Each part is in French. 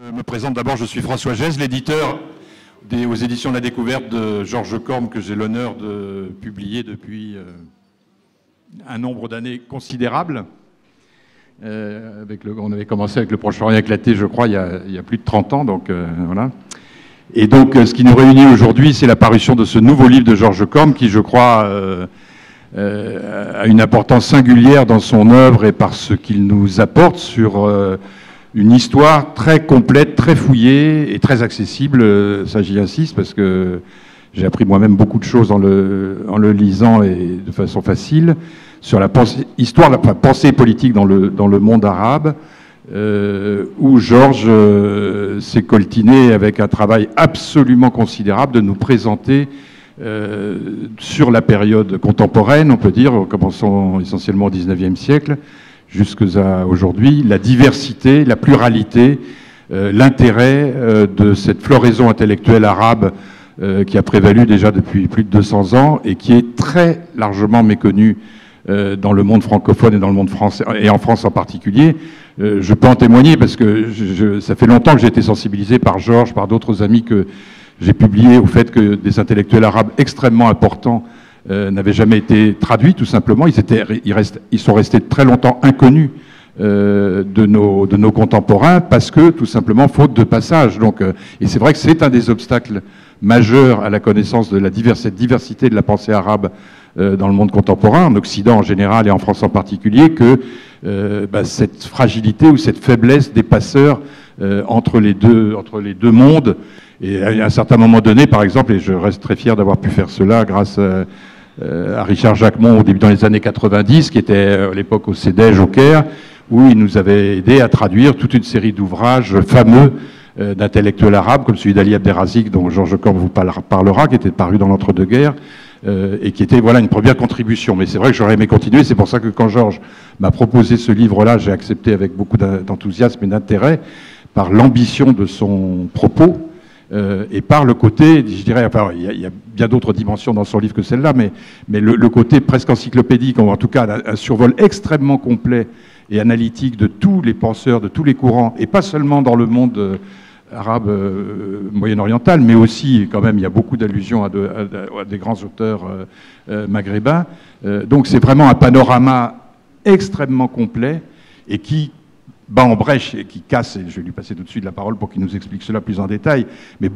Je me présente d'abord, je suis François Gèze, l'éditeur aux éditions de la Découverte de Georges Corme, que j'ai l'honneur de publier depuis un nombre d'années considérable. On avait commencé avec Le Proche-Orient éclaté, je crois, il y a plus de 30 ans, donc voilà. Et donc, ce qui nous réunit aujourd'hui, c'est la parution de ce nouveau livre de Georges Corme, qui, je crois, a une importance singulière dans son œuvre et par ce qu'il nous apporte sur une histoire très complète, très fouillée et très accessible. Ça, j'y insiste, parce que j'ai appris moi-même beaucoup de choses en le lisant et de façon facile, sur la pensée politique dans le monde arabe, où Georges s'est coltiné avec un travail absolument considérable de nous présenter sur la période contemporaine, on peut dire, en commençant essentiellement au XIXe siècle, jusqu'à aujourd'hui, la diversité, la pluralité, l'intérêt de cette floraison intellectuelle arabe qui a prévalu déjà depuis plus de 200 ans et qui est très largement méconnue dans le monde francophone et dans le monde français, et en France en particulier. Je peux en témoigner parce que ça fait longtemps que j'ai été sensibilisé par Georges, par d'autres amis que j'ai publié au fait que des intellectuels arabes extrêmement importants n'avaient jamais été traduits, tout simplement. Ils sont restés très longtemps inconnus de nos contemporains parce que, tout simplement, faute de passage. Donc, et c'est vrai que c'est un des obstacles majeurs à la connaissance de cette diversité de la pensée arabe dans le monde contemporain, en Occident en général et en France en particulier, que cette fragilité ou cette faiblesse des passeurs entre les deux mondes. Et à un certain moment donné, par exemple, et je reste très fier d'avoir pu faire cela grâce à Richard Jacquemont dans les années 90, qui était à l'époque au CEDEJ au Caire, où il nous avait aidé à traduire toute une série d'ouvrages fameux d'intellectuels arabes, comme celui d'Ali Abderrazik, dont Georges Corme vous parlera, qui était paru dans l'entre-deux-guerres, et qui était une première contribution. Mais c'est vrai que j'aurais aimé continuer, c'est pour ça que quand Georges m'a proposé ce livre-là, j'ai accepté avec beaucoup d'enthousiasme et d'intérêt, par l'ambition de son propos, et par le côté, je dirais, enfin, il y a bien d'autres dimensions dans son livre que celle-là, mais le côté presque encyclopédique, ou en tout cas un survol extrêmement complet et analytique de tous les penseurs, de tous les courants, et pas seulement dans le monde arabe moyen-oriental, mais aussi, quand même, il y a beaucoup d'allusions à des grands auteurs maghrébins. Donc c'est vraiment un panorama extrêmement complet et qui bat en brèche et qui casse, et je vais lui passer tout de suite la parole pour qu'il nous explique cela plus en détail, mais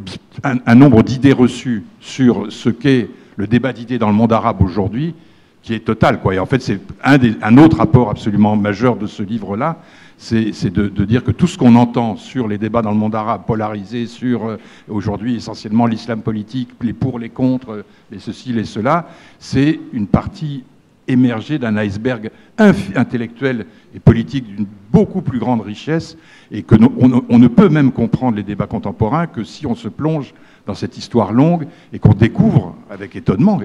un nombre d'idées reçues sur ce qu'est le débat d'idées dans le monde arabe aujourd'hui, qui est total, quoi. Et en fait, c'est un autre apport absolument majeur de ce livre-là, c'est de dire que tout ce qu'on entend sur les débats dans le monde arabe polarisés, sur aujourd'hui essentiellement l'islam politique, les pour, les contre, les ceci, les cela, c'est une partie émergée d'un iceberg intellectuel et politique d'une beaucoup plus grande richesse, et que on ne peut même comprendre les débats contemporains que si on se plonge dans cette histoire longue et qu'on découvre avec étonnement,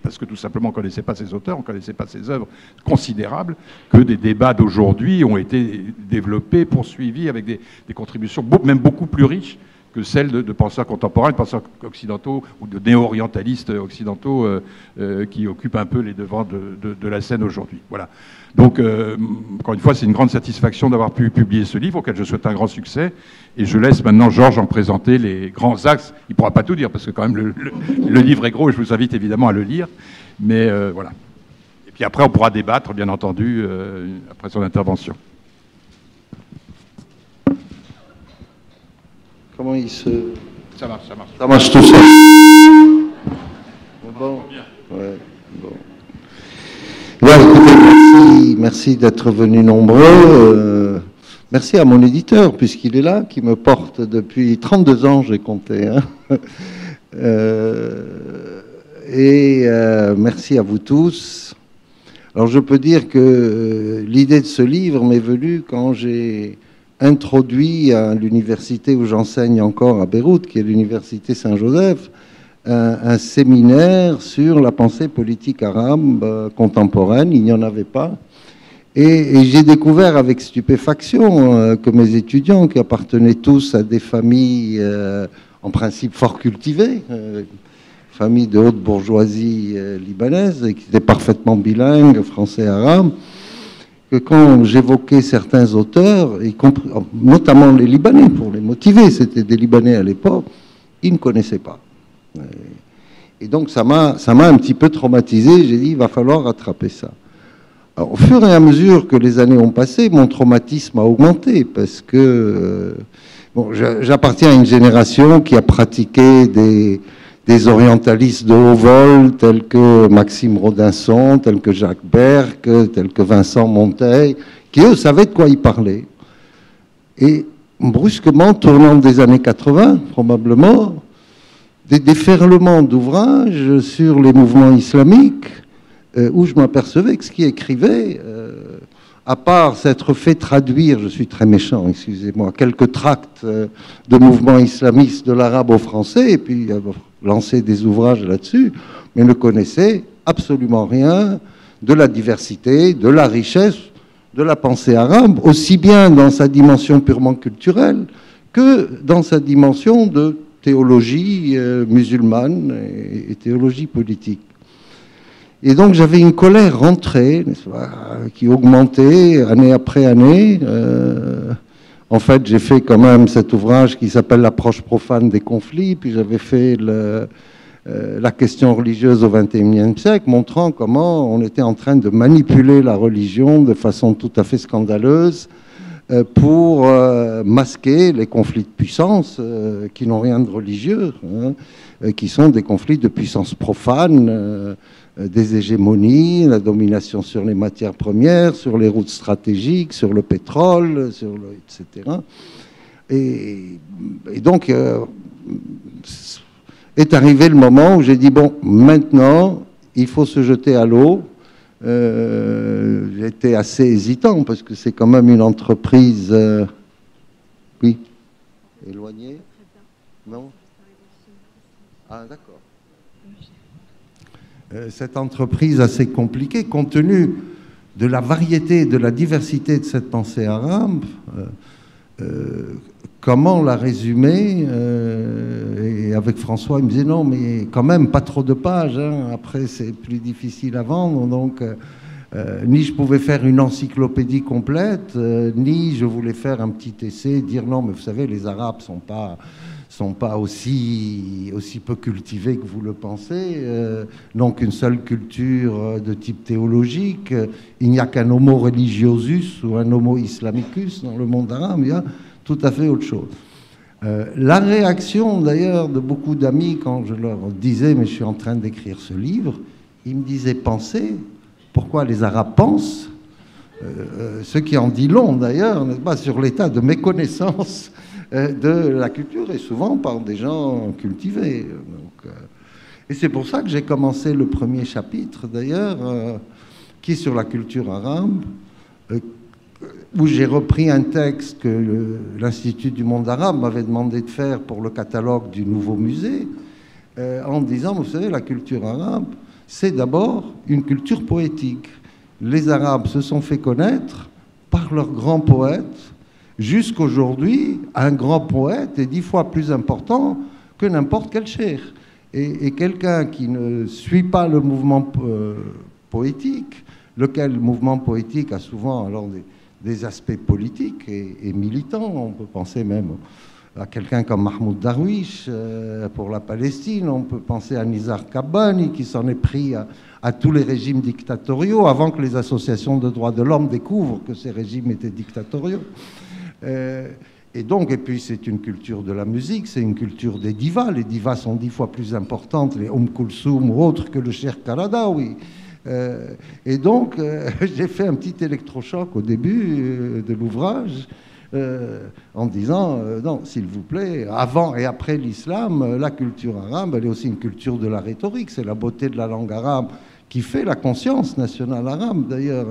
parce que tout simplement on ne connaissait pas ces auteurs, on ne connaissait pas ces œuvres considérables, que des débats d'aujourd'hui ont été développés, poursuivis avec des contributions même beaucoup plus riches que celles de penseurs contemporains, de penseurs occidentaux ou de néo-orientalistes occidentaux qui occupent un peu les devants de la scène aujourd'hui. Voilà. Donc, encore une fois, c'est une grande satisfaction d'avoir pu publier ce livre, auquel je souhaite un grand succès. Et je laisse maintenant Georges en présenter les grands axes. Il ne pourra pas tout dire, parce que quand même le livre est gros, et je vous invite évidemment à le lire. Mais voilà. Et puis après, on pourra débattre, bien entendu, après son intervention. Comment il se... Ça marche, ça marche. Ça marche tout seul. Bon. Ouais, bon. Bien, écoutez, merci d'être venus nombreux. Merci à mon éditeur, puisqu'il est là, qui me porte depuis 32 ans, j'ai compté. Hein. Merci à vous tous. Alors, je peux dire que l'idée de ce livre m'est venue quand j'ai introduit à l'université où j'enseigne encore à Beyrouth, qui est l'université Saint-Joseph, un séminaire sur la pensée politique arabe contemporaine. Il n'y en avait pas. Et j'ai découvert avec stupéfaction que mes étudiants, qui appartenaient tous à des familles en principe fort cultivées, familles de haute bourgeoisie libanaise, et qui étaient parfaitement bilingues, français et arabe, que quand j'évoquais certains auteurs, notamment les Libanais, pour les motiver, c'était des Libanais à l'époque, ils ne connaissaient pas. Et donc ça m'a un petit peu traumatisé. J'ai dit, il va falloir rattraper ça. Alors, au fur et à mesure que les années ont passé, mon traumatisme a augmenté parce que bon, j'appartiens à une génération qui a pratiqué des orientalistes de haut vol tels que Maxime Rodinson, tels que Jacques Berck, tels que Vincent Monteil, qui eux savaient de quoi ils parlaient. Et brusquement, tournant des années 80, probablement, des déferlements d'ouvrages sur les mouvements islamiques, où je m'apercevais que ce qu'il écrivait, à part s'être fait traduire, je suis très méchant, excusez-moi, quelques tracts de mouvements islamistes de l'arabe au français, et puis lancer des ouvrages là-dessus, mais ne connaissait absolument rien de la diversité, de la richesse, de la pensée arabe, aussi bien dans sa dimension purement culturelle que dans sa dimension de théologie musulmane et théologie politique. Et donc j'avais une colère rentrée, n'est-ce pas, qui augmentait année après année. En fait, j'ai fait quand même cet ouvrage qui s'appelle L'approche profane des conflits, puis j'avais fait la question religieuse au XXIe siècle, montrant comment on était en train de manipuler la religion de façon tout à fait scandaleuse pour masquer les conflits de puissance qui n'ont rien de religieux, qui sont des conflits de puissance profane, des hégémonies, la domination sur les matières premières, sur les routes stratégiques, sur le pétrole, etc. Et donc, est arrivé le moment où j'ai dit, bon, maintenant, il faut se jeter à l'eau. J'étais assez hésitant, parce que c'est quand même une entreprise... oui, éloignée. Non. Ah, d'accord. Cette entreprise assez compliquée, compte tenu de la variété, de la diversité de cette pensée arabe, comment la résumer et avec François, il me disait non, mais quand même, pas trop de pages, hein, après c'est plus difficile à vendre, donc ni je pouvais faire une encyclopédie complète, ni je voulais faire un petit essai, dire non, mais vous savez, les Arabes sont pas aussi peu cultivés que vous le pensez, n'ont qu'une seule culture de type théologique, il n'y a qu'un homo religiosus ou un homo islamicus dans le monde arabe, il y a tout à fait autre chose. La réaction d'ailleurs de beaucoup d'amis quand je leur disais mais je suis en train d'écrire ce livre, ils me disaient pensez, pourquoi les Arabes pensent, ce qui en dit long d'ailleurs, n'est-ce pas, sur l'état de méconnaissance de la culture, et souvent par des gens cultivés. Donc, et c'est pour ça que j'ai commencé le premier chapitre, d'ailleurs, qui est sur la culture arabe, où j'ai repris un texte que l'Institut du monde arabe m'avait demandé de faire pour le catalogue du nouveau musée, en disant, vous savez, la culture arabe, c'est d'abord une culture poétique. Les Arabes se sont fait connaître par leurs grands poètes. Jusqu'aujourd'hui, un grand poète est 10 fois plus important que n'importe quel cheikh. Et quelqu'un qui ne suit pas le mouvement poétique, lequel mouvement poétique a souvent alors des aspects politiques et militants, on peut penser même à quelqu'un comme Mahmoud Darwish pour la Palestine, on peut penser à Nizar Qabbani qui s'en est pris à tous les régimes dictatoriaux avant que les associations de droits de l'homme découvrent que ces régimes étaient dictatoriaux. Et puis c'est une culture de la musique, c'est une culture des divas. Les divas sont 10 fois plus importantes, les Kulthum ou autres, que le Cheikh Qaradawi. Et donc j'ai fait un petit électrochoc au début de l'ouvrage en disant non, s'il vous plaît, avant et après l'islam, la culture arabe, elle est aussi une culture de la rhétorique. C'est la beauté de la langue arabe qui fait la conscience nationale arabe d'ailleurs,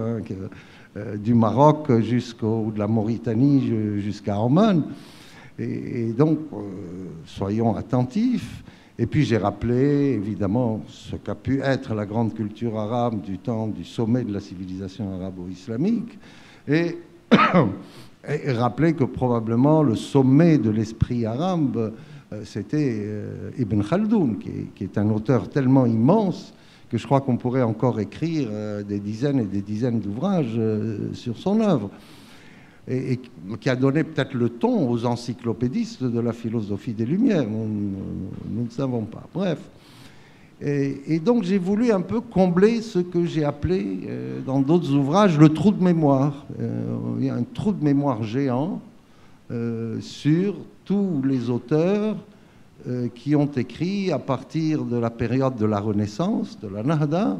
du Maroc ou de la Mauritanie jusqu'à Oman. Et donc, soyons attentifs. Et puis j'ai rappelé, évidemment, ce qu'a pu être la grande culture arabe du temps du sommet de la civilisation arabo-islamique. Et rappelé que probablement le sommet de l'esprit arabe, c'était Ibn Khaldoun, qui est un auteur tellement immense que je crois qu'on pourrait encore écrire des dizaines et des dizaines d'ouvrages sur son œuvre, et qui a donné peut-être le ton aux encyclopédistes de la philosophie des Lumières. Nous ne savons pas. Bref. Et donc j'ai voulu un peu combler ce que j'ai appelé dans d'autres ouvrages le trou de mémoire. Il y a un trou de mémoire géant sur tous les auteurs qui ont écrit à partir de la période de la Renaissance, de la Nahda.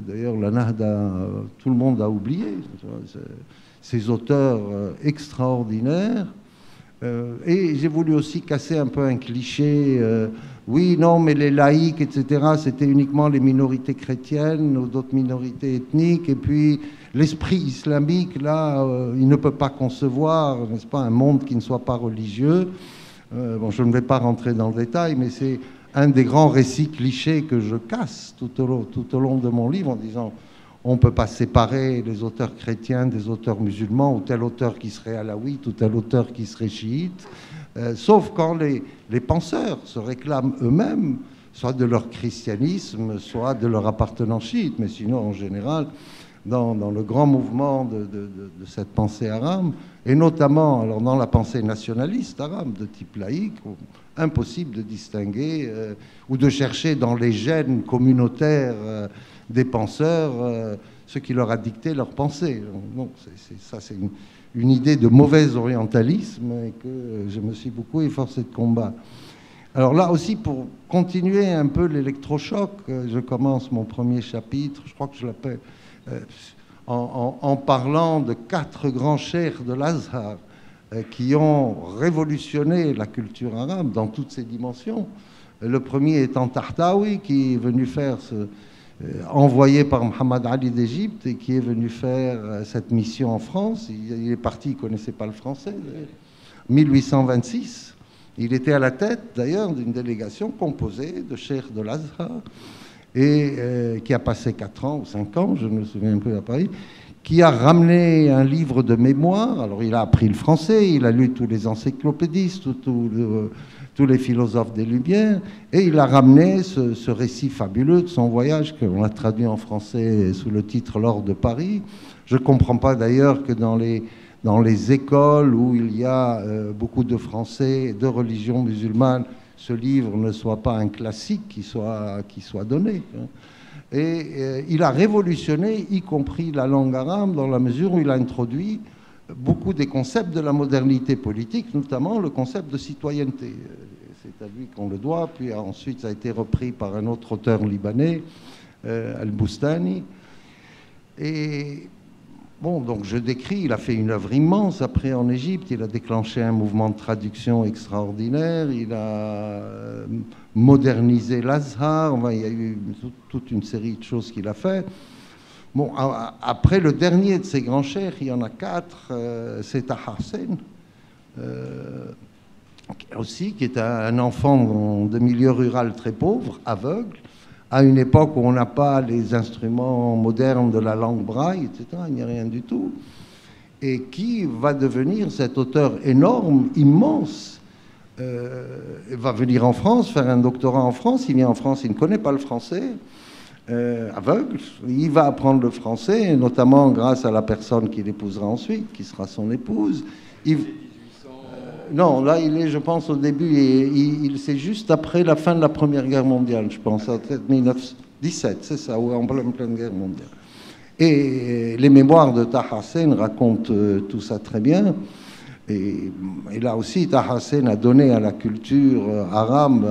D'ailleurs, la Nahda, tout le monde a oublié. Ces auteurs extraordinaires. Et j'ai voulu aussi casser un peu un cliché. Oui, non, mais les laïcs, etc., c'était uniquement les minorités chrétiennes ou d'autres minorités ethniques. Et puis, l'esprit islamique, là, il ne peut pas concevoir, n'est-ce pas, un monde qui ne soit pas religieux. Bon, je ne vais pas rentrer dans le détail, mais c'est un des grands récits clichés que je casse tout au long de mon livre en disant on ne peut pas séparer les auteurs chrétiens des auteurs musulmans, ou tel auteur qui serait alaouite, ou tel auteur qui serait chiite, sauf quand les penseurs se réclament eux-mêmes, soit de leur christianisme, soit de leur appartenance chiite. Mais sinon, en général, dans le grand mouvement de cette pensée arabe, et notamment alors, dans la pensée nationaliste arabe de type laïque, impossible de distinguer ou de chercher dans les gènes communautaires des penseurs ce qui leur a dicté leur pensée. Non, ça c'est une idée de mauvais orientalisme et que je me suis beaucoup efforcé de combattre. Alors là aussi, pour continuer un peu l'électrochoc, je commence mon premier chapitre, je crois que je l'appelle, en parlant de 4 grands cheikhs de l'Azhar qui ont révolutionné la culture arabe dans toutes ses dimensions. Le premier étant Tahtawi, qui est venu faire envoyé par Mohammed Ali d'Égypte et qui est venu faire cette mission en France. Il est parti, il ne connaissait pas le français. 1826. Il était à la tête, d'ailleurs, d'une délégation composée de cheikhs de l'Azhar et qui a passé 4 ans ou 5 ans, je ne me souviens plus à Paris, qui a ramené un livre de mémoire. Alors, il a appris le français, il a lu tous les encyclopédistes, tous les philosophes des Lumières, et il a ramené ce récit fabuleux de son voyage, qu'on a traduit en français sous le titre « L'or de Paris ». Je ne comprends pas d'ailleurs que dans les écoles où il y a beaucoup de Français, de religion musulmane, ce livre ne soit pas un classique qui soit donné. Et il a révolutionné, y compris la langue arabe, dans la mesure où il a introduit beaucoup des concepts de la modernité politique, notamment le concept de citoyenneté. C'est à lui qu'on le doit, puis ensuite ça a été repris par un autre auteur libanais, Al-Boustani. Et bon, donc je décris, il a fait une œuvre immense après en Égypte, il a déclenché un mouvement de traduction extraordinaire, il a modernisé l'Azhar, il y a eu toute une série de choses qu'il a fait. Bon, après le dernier de ces grands cheikhs, il y en a 4, c'est Taha Hussein, aussi, qui est un enfant de milieu rural très pauvre, aveugle, à une époque où on n'a pas les instruments modernes de la langue braille, etc., il n'y a rien du tout, et qui va devenir cet auteur énorme, immense, va venir en France, faire un doctorat en France. Il vient en France, il ne connaît pas le français, aveugle, il va apprendre le français, notamment grâce à la personne qu'il épousera ensuite, qui sera son épouse. Non, là, il est, je pense, au début, c'est juste après la fin de la Première Guerre mondiale, je pense, en 1917, c'est ça, ou en pleine guerre mondiale. Et les mémoires de Taha Hussein racontent tout ça très bien. Et là aussi, Taha Hussein a donné à la culture arabe,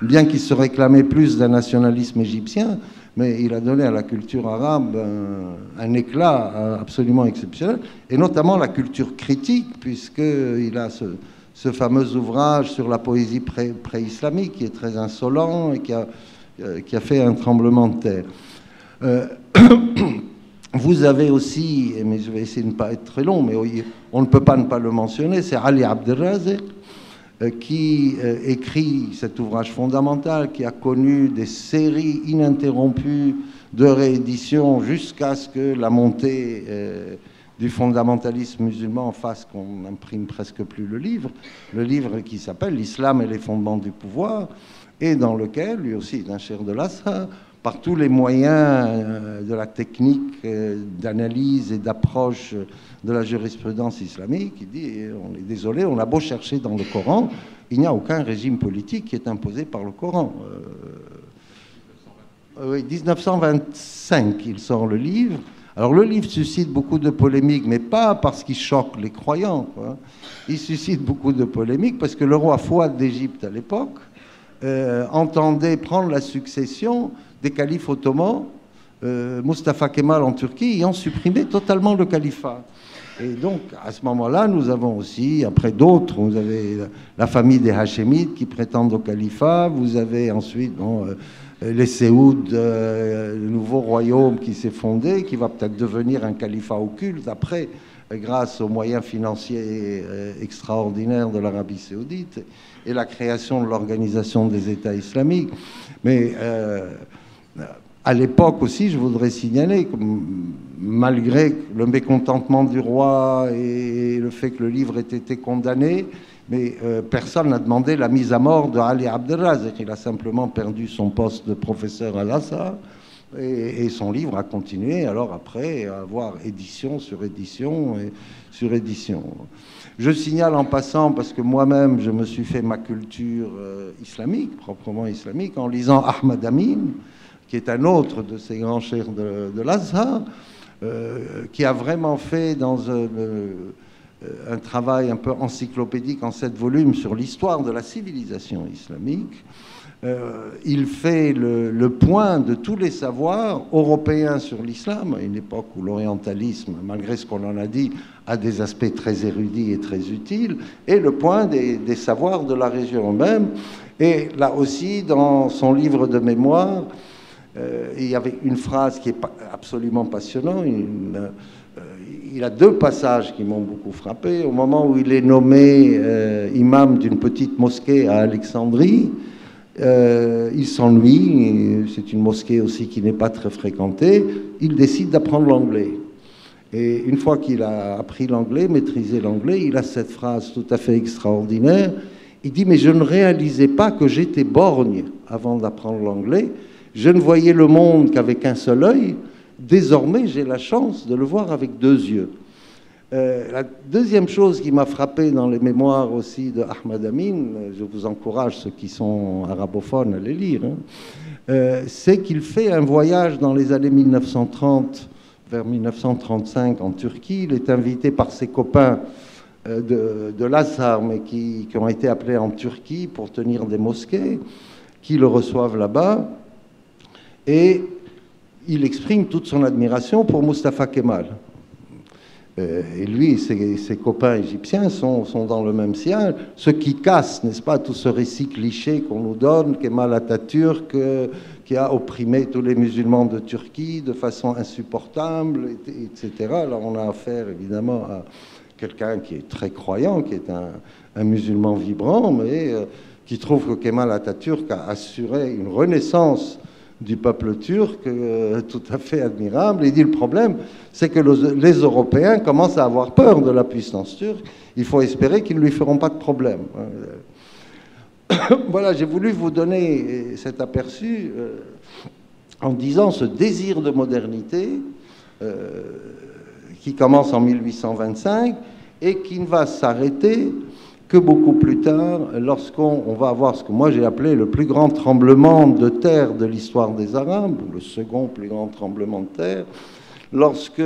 bien qu'il se réclamait plus d'un nationalisme égyptien, mais il a donné à la culture arabe un éclat absolument exceptionnel, et notamment la culture critique, puisqu'il a ce fameux ouvrage sur la poésie pré-islamique qui est très insolent et qui a fait un tremblement de terre. Vous avez aussi, mais je vais essayer de ne pas être très long, mais on ne peut pas ne pas le mentionner, c'est Ali Abdelrazek, qui écrit cet ouvrage fondamental, qui a connu des séries ininterrompues de rééditions jusqu'à ce que la montée du fondamentalisme musulman fasse qu'on n'imprime presque plus le livre qui s'appelle « L'islam et les fondements du pouvoir », et dans lequel, lui aussi d'un cheikh de l'Azhar, par tous les moyens de la technique d'analyse et d'approche de la jurisprudence islamique. Il dit, on est désolé, on a beau chercher dans le Coran, il n'y a aucun régime politique qui est imposé par le Coran. Oui, 1925, il sort le livre. Alors le livre suscite beaucoup de polémiques, mais pas parce qu'il choque les croyants, quoi. Il suscite beaucoup de polémiques parce que le roi Fouad d'Égypte à l'époque entendait prendre la succession des califes ottomans, Mustafa Kemal en Turquie, ayant supprimé totalement le califat. Et donc, à ce moment-là, nous avons aussi, après d'autres, vous avez la famille des Hachémites qui prétendent au califat, vous avez ensuite les Séouds, le nouveau royaume qui s'est fondé, qui va peut-être devenir un califat occulte après, grâce aux moyens financiers extraordinaires de l'Arabie saoudite et la création de l'Organisation des États islamiques. Mais à l'époque aussi, je voudrais signaler que malgré le mécontentement du roi et le fait que le livre ait été condamné, mais personne n'a demandé la mise à mort de Ali Abdelrazek. Il a simplement perdu son poste de professeur à Al-Azhar et son livre a continué alors après à avoir édition sur édition et sur édition. Je signale en passant, parce que moi-même je me suis fait ma culture islamique, proprement islamique, en lisant Ahmad Amin, qui est un autre de ces grands cheikhs de l'Azhar, qui a vraiment fait dans un travail un peu encyclopédique en 7 volumes sur l'histoire de la civilisation islamique. Il fait le point de tous les savoirs européens sur l'islam, à une époque où l'orientalisme, malgré ce qu'on en a dit, a des aspects très érudits et très utiles, et le point des savoirs de la région même. Et là aussi, dans son livre de mémoire, il y avait une phrase qui est absolument passionnante. Il a 2 passages qui m'ont beaucoup frappé. Au moment où il est nommé imam d'une petite mosquée à Alexandrie, il s'ennuie, c'est une mosquée aussi qui n'est pas très fréquentée, il décide d'apprendre l'anglais. Et une fois qu'il a appris l'anglais, maîtrisé l'anglais, il a cette phrase tout à fait extraordinaire. Il dit « Mais je ne réalisais pas que j'étais borgne avant d'apprendre l'anglais. Je ne voyais le monde qu'avec un seul œil. Désormais, j'ai la chance de le voir avec 2 yeux. » La deuxième chose qui m'a frappé dans les mémoires aussi de Ahmad Amin, je vous encourage, ceux qui sont arabophones, à les lire, c'est qu'il fait un voyage dans les années 1930, vers 1935 en Turquie. Il est invité par ses copains de l'Azhar, mais qui ont été appelés en Turquie pour tenir des mosquées, qui le reçoivent là-bas. Et il exprime toute son admiration pour Mustafa Kemal. Et lui et ses copains égyptiens sont dans le même sillage. Ce qui casse, n'est-ce pas, tout ce récit cliché qu'on nous donne, Kemal Atatürk, qui a opprimé tous les musulmans de Turquie de façon insupportable, etc. Alors on a affaire évidemment à quelqu'un qui est très croyant, qui est un musulman vibrant, mais qui trouve que Kemal Atatürk a assuré une renaissance du peuple turc tout à fait admirable. Il dit le problème, c'est que les Européens commencent à avoir peur de la puissance turque. Il faut espérer qu'ils ne lui feront pas de problème. Voilà, j'ai voulu vous donner cet aperçu en disant ce désir de modernité qui commence en 1825 et qui ne va s'arrêter que beaucoup plus tard, lorsqu'on va avoir ce que moi j'ai appelé le plus grand tremblement de terre de l'histoire des Arabes, ou le second plus grand tremblement de terre, lorsque,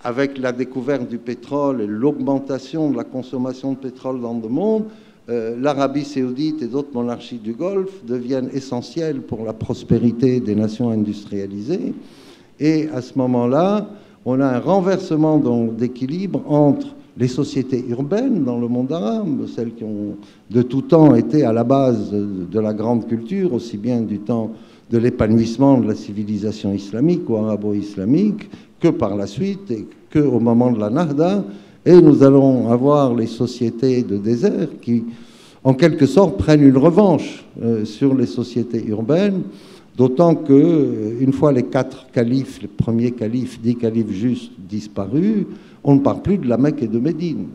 avec la découverte du pétrole et l'augmentation de la consommation de pétrole dans le monde, l'Arabie saoudite et d'autres monarchies du Golfe deviennent essentielles pour la prospérité des nations industrialisées. Et à ce moment-là, on a un renversement d'équilibre entre les sociétés urbaines dans le monde arabe, celles qui ont de tout temps été à la base de la grande culture, aussi bien du temps de l'épanouissement de la civilisation islamique ou arabo-islamique, que par la suite et qu'au moment de la Nahda. Et nous allons avoir les sociétés de désert qui, en quelque sorte, prennent une revanche sur les sociétés urbaines, d'autant que, une fois les 4 califes, les premiers califes, 10 califes justes disparus, on ne parle plus de la Mecque et de Médine.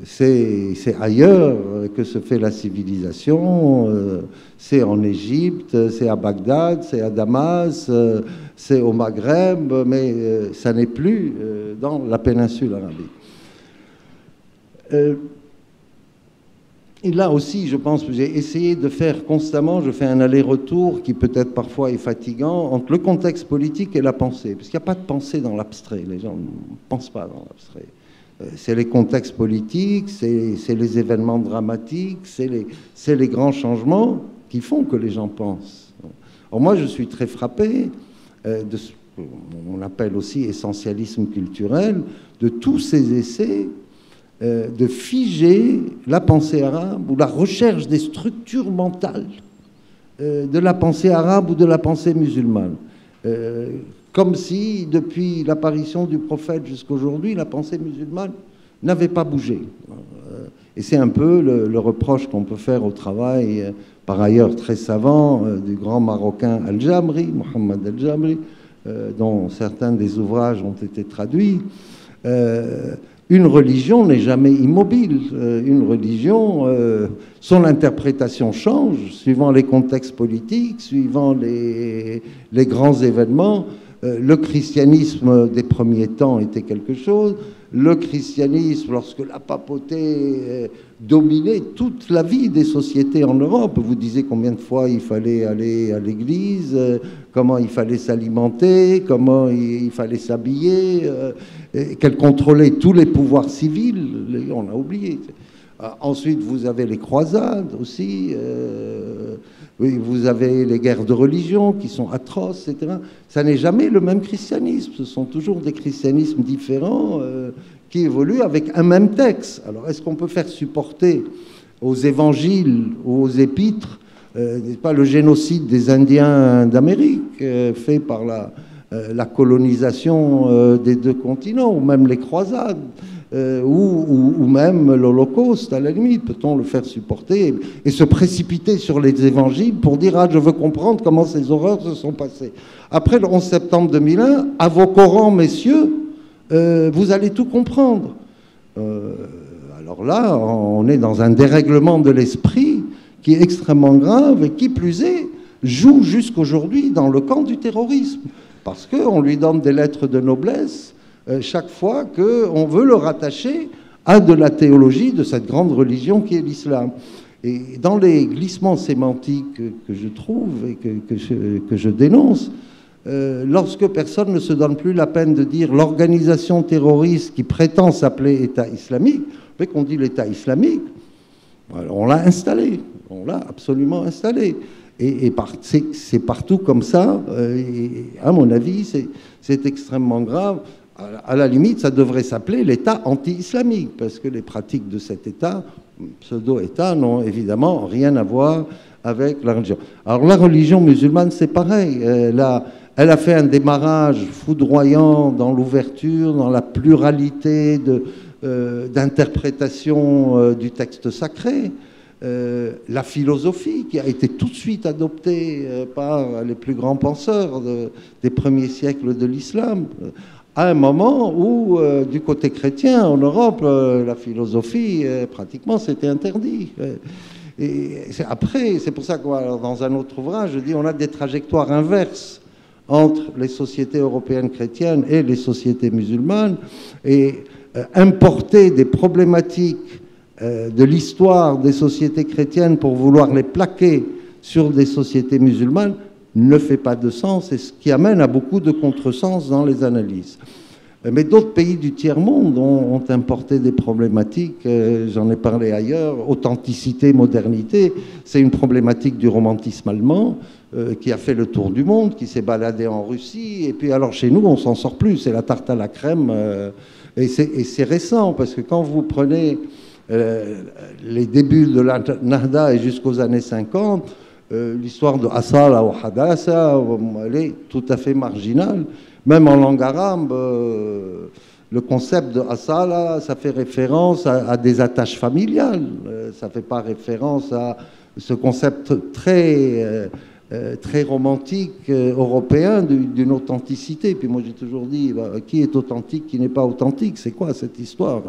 C'est ailleurs que se fait la civilisation, c'est en Égypte, c'est à Bagdad, c'est à Damas, c'est au Maghreb, mais ça n'est plus dans la péninsule arabique. Et là aussi, je pense que j'ai essayé de faire constamment, je fais un aller-retour qui peut-être parfois est fatigant, entre le contexte politique et la pensée. Parce qu'il n'y a pas de pensée dans l'abstrait, les gens ne pensent pas dans l'abstrait. C'est les contextes politiques, c'est les événements dramatiques, c'est les grands changements qui font que les gens pensent. Alors moi, je suis très frappé de ce qu'on appelle aussi essentialisme culturel, de tous ces essais de figer la pensée arabe ou la recherche des structures mentales de la pensée arabe ou de la pensée musulmane. Comme si, depuis l'apparition du prophète jusqu'à aujourd'hui, la pensée musulmane n'avait pas bougé. Et c'est un peu le reproche qu'on peut faire au travail, par ailleurs très savant, du grand Marocain Al-Jamri, Mohamed Al-Jamri, dont certains des ouvrages ont été traduits. Une religion n'est jamais immobile. Une religion, son interprétation change suivant les contextes politiques, suivant les grands événements. Le christianisme des premiers temps était quelque chose. Le christianisme, lorsque la papauté dominait toute la vie des sociétés en Europe, vous disiez combien de fois il fallait aller à l'église, comment il fallait s'alimenter, comment il fallait s'habiller, qu'elle contrôlait tous les pouvoirs civils, on a oublié. Ensuite, vous avez les croisades aussi, oui, vous avez les guerres de religion qui sont atroces, etc. Ça n'est jamais le même christianisme, ce sont toujours des christianismes différents qui évoluent avec un même texte. Alors, est-ce qu'on peut faire supporter aux évangiles ou aux épîtres, n'est-ce pas, le génocide des Indiens d'Amérique fait par la colonisation des deux continents, ou même les croisades ou même l'Holocauste, à la limite, peut-on le faire supporter et se précipiter sur les évangiles pour dire « Ah, je veux comprendre comment ces horreurs se sont passées ». Après le 11 septembre 2001, à vos Corans, messieurs, vous allez tout comprendre. Alors là, on est dans un dérèglement de l'esprit qui est extrêmement grave et qui, plus est, joue jusqu'aujourd'hui dans le camp du terrorisme. Parce qu'on lui donne des lettres de noblesse chaque fois qu'on veut le rattacher à de la théologie de cette grande religion qui est l'islam. Et dans les glissements sémantiques que je trouve et que je dénonce, lorsque personne ne se donne plus la peine de dire l'organisation terroriste qui prétend s'appeler État islamique, dès qu'on dit l'État islamique, on l'a installé, on l'a absolument installé. Et c'est partout comme ça, et à mon avis, c'est extrêmement grave. À la limite, ça devrait s'appeler l'État anti-islamique, parce que les pratiques de cet État, pseudo-État, n'ont évidemment rien à voir avec la religion. Alors la religion musulmane, c'est pareil. Elle a fait un démarrage foudroyant dans l'ouverture, dans la pluralité d'interprétation du texte sacré. La philosophie qui a été tout de suite adoptée par les plus grands penseurs des premiers siècles de l'islam, à un moment où, du côté chrétien, en Europe, la philosophie, pratiquement, c'était interdit. Et après, c'est pour ça que dans un autre ouvrage, je dis on a des trajectoires inverses entre les sociétés européennes chrétiennes et les sociétés musulmanes, et importer des problématiques de l'histoire des sociétés chrétiennes pour vouloir les plaquer sur des sociétés musulmanes ne fait pas de sens, et ce qui amène à beaucoup de contresens dans les analyses. Mais d'autres pays du tiers-monde ont importé des problématiques, j'en ai parlé ailleurs, authenticité, modernité, c'est une problématique du romantisme allemand qui a fait le tour du monde, qui s'est baladé en Russie, et puis alors chez nous on s'en sort plus, c'est la tarte à la crème, et c'est récent, parce que quand vous prenez les débuts de la Nahda et jusqu'aux années 50, l'histoire de Asala ou Hadassa, elle est tout à fait marginale. Même en langue arabe, le concept de Asala, ça fait référence à des attaches familiales. Ça ne fait pas référence à ce concept très très romantique européen d'une authenticité. Puis moi j'ai toujours dit, qui est authentique, qui n'est pas authentique? C'est quoi cette histoire?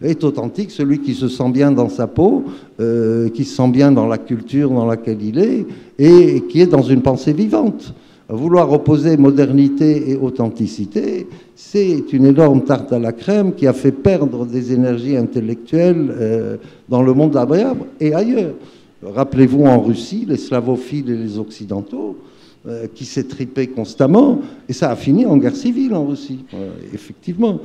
Est authentique celui qui se sent bien dans sa peau, qui se sent bien dans la culture dans laquelle il est, et qui est dans une pensée vivante. Vouloir opposer modernité et authenticité, c'est une énorme tarte à la crème qui a fait perdre des énergies intellectuelles dans le monde agréable et ailleurs. Rappelez-vous en Russie, les slavophiles et les occidentaux qui s'étripaient constamment, et ça a fini en guerre civile en Russie, effectivement.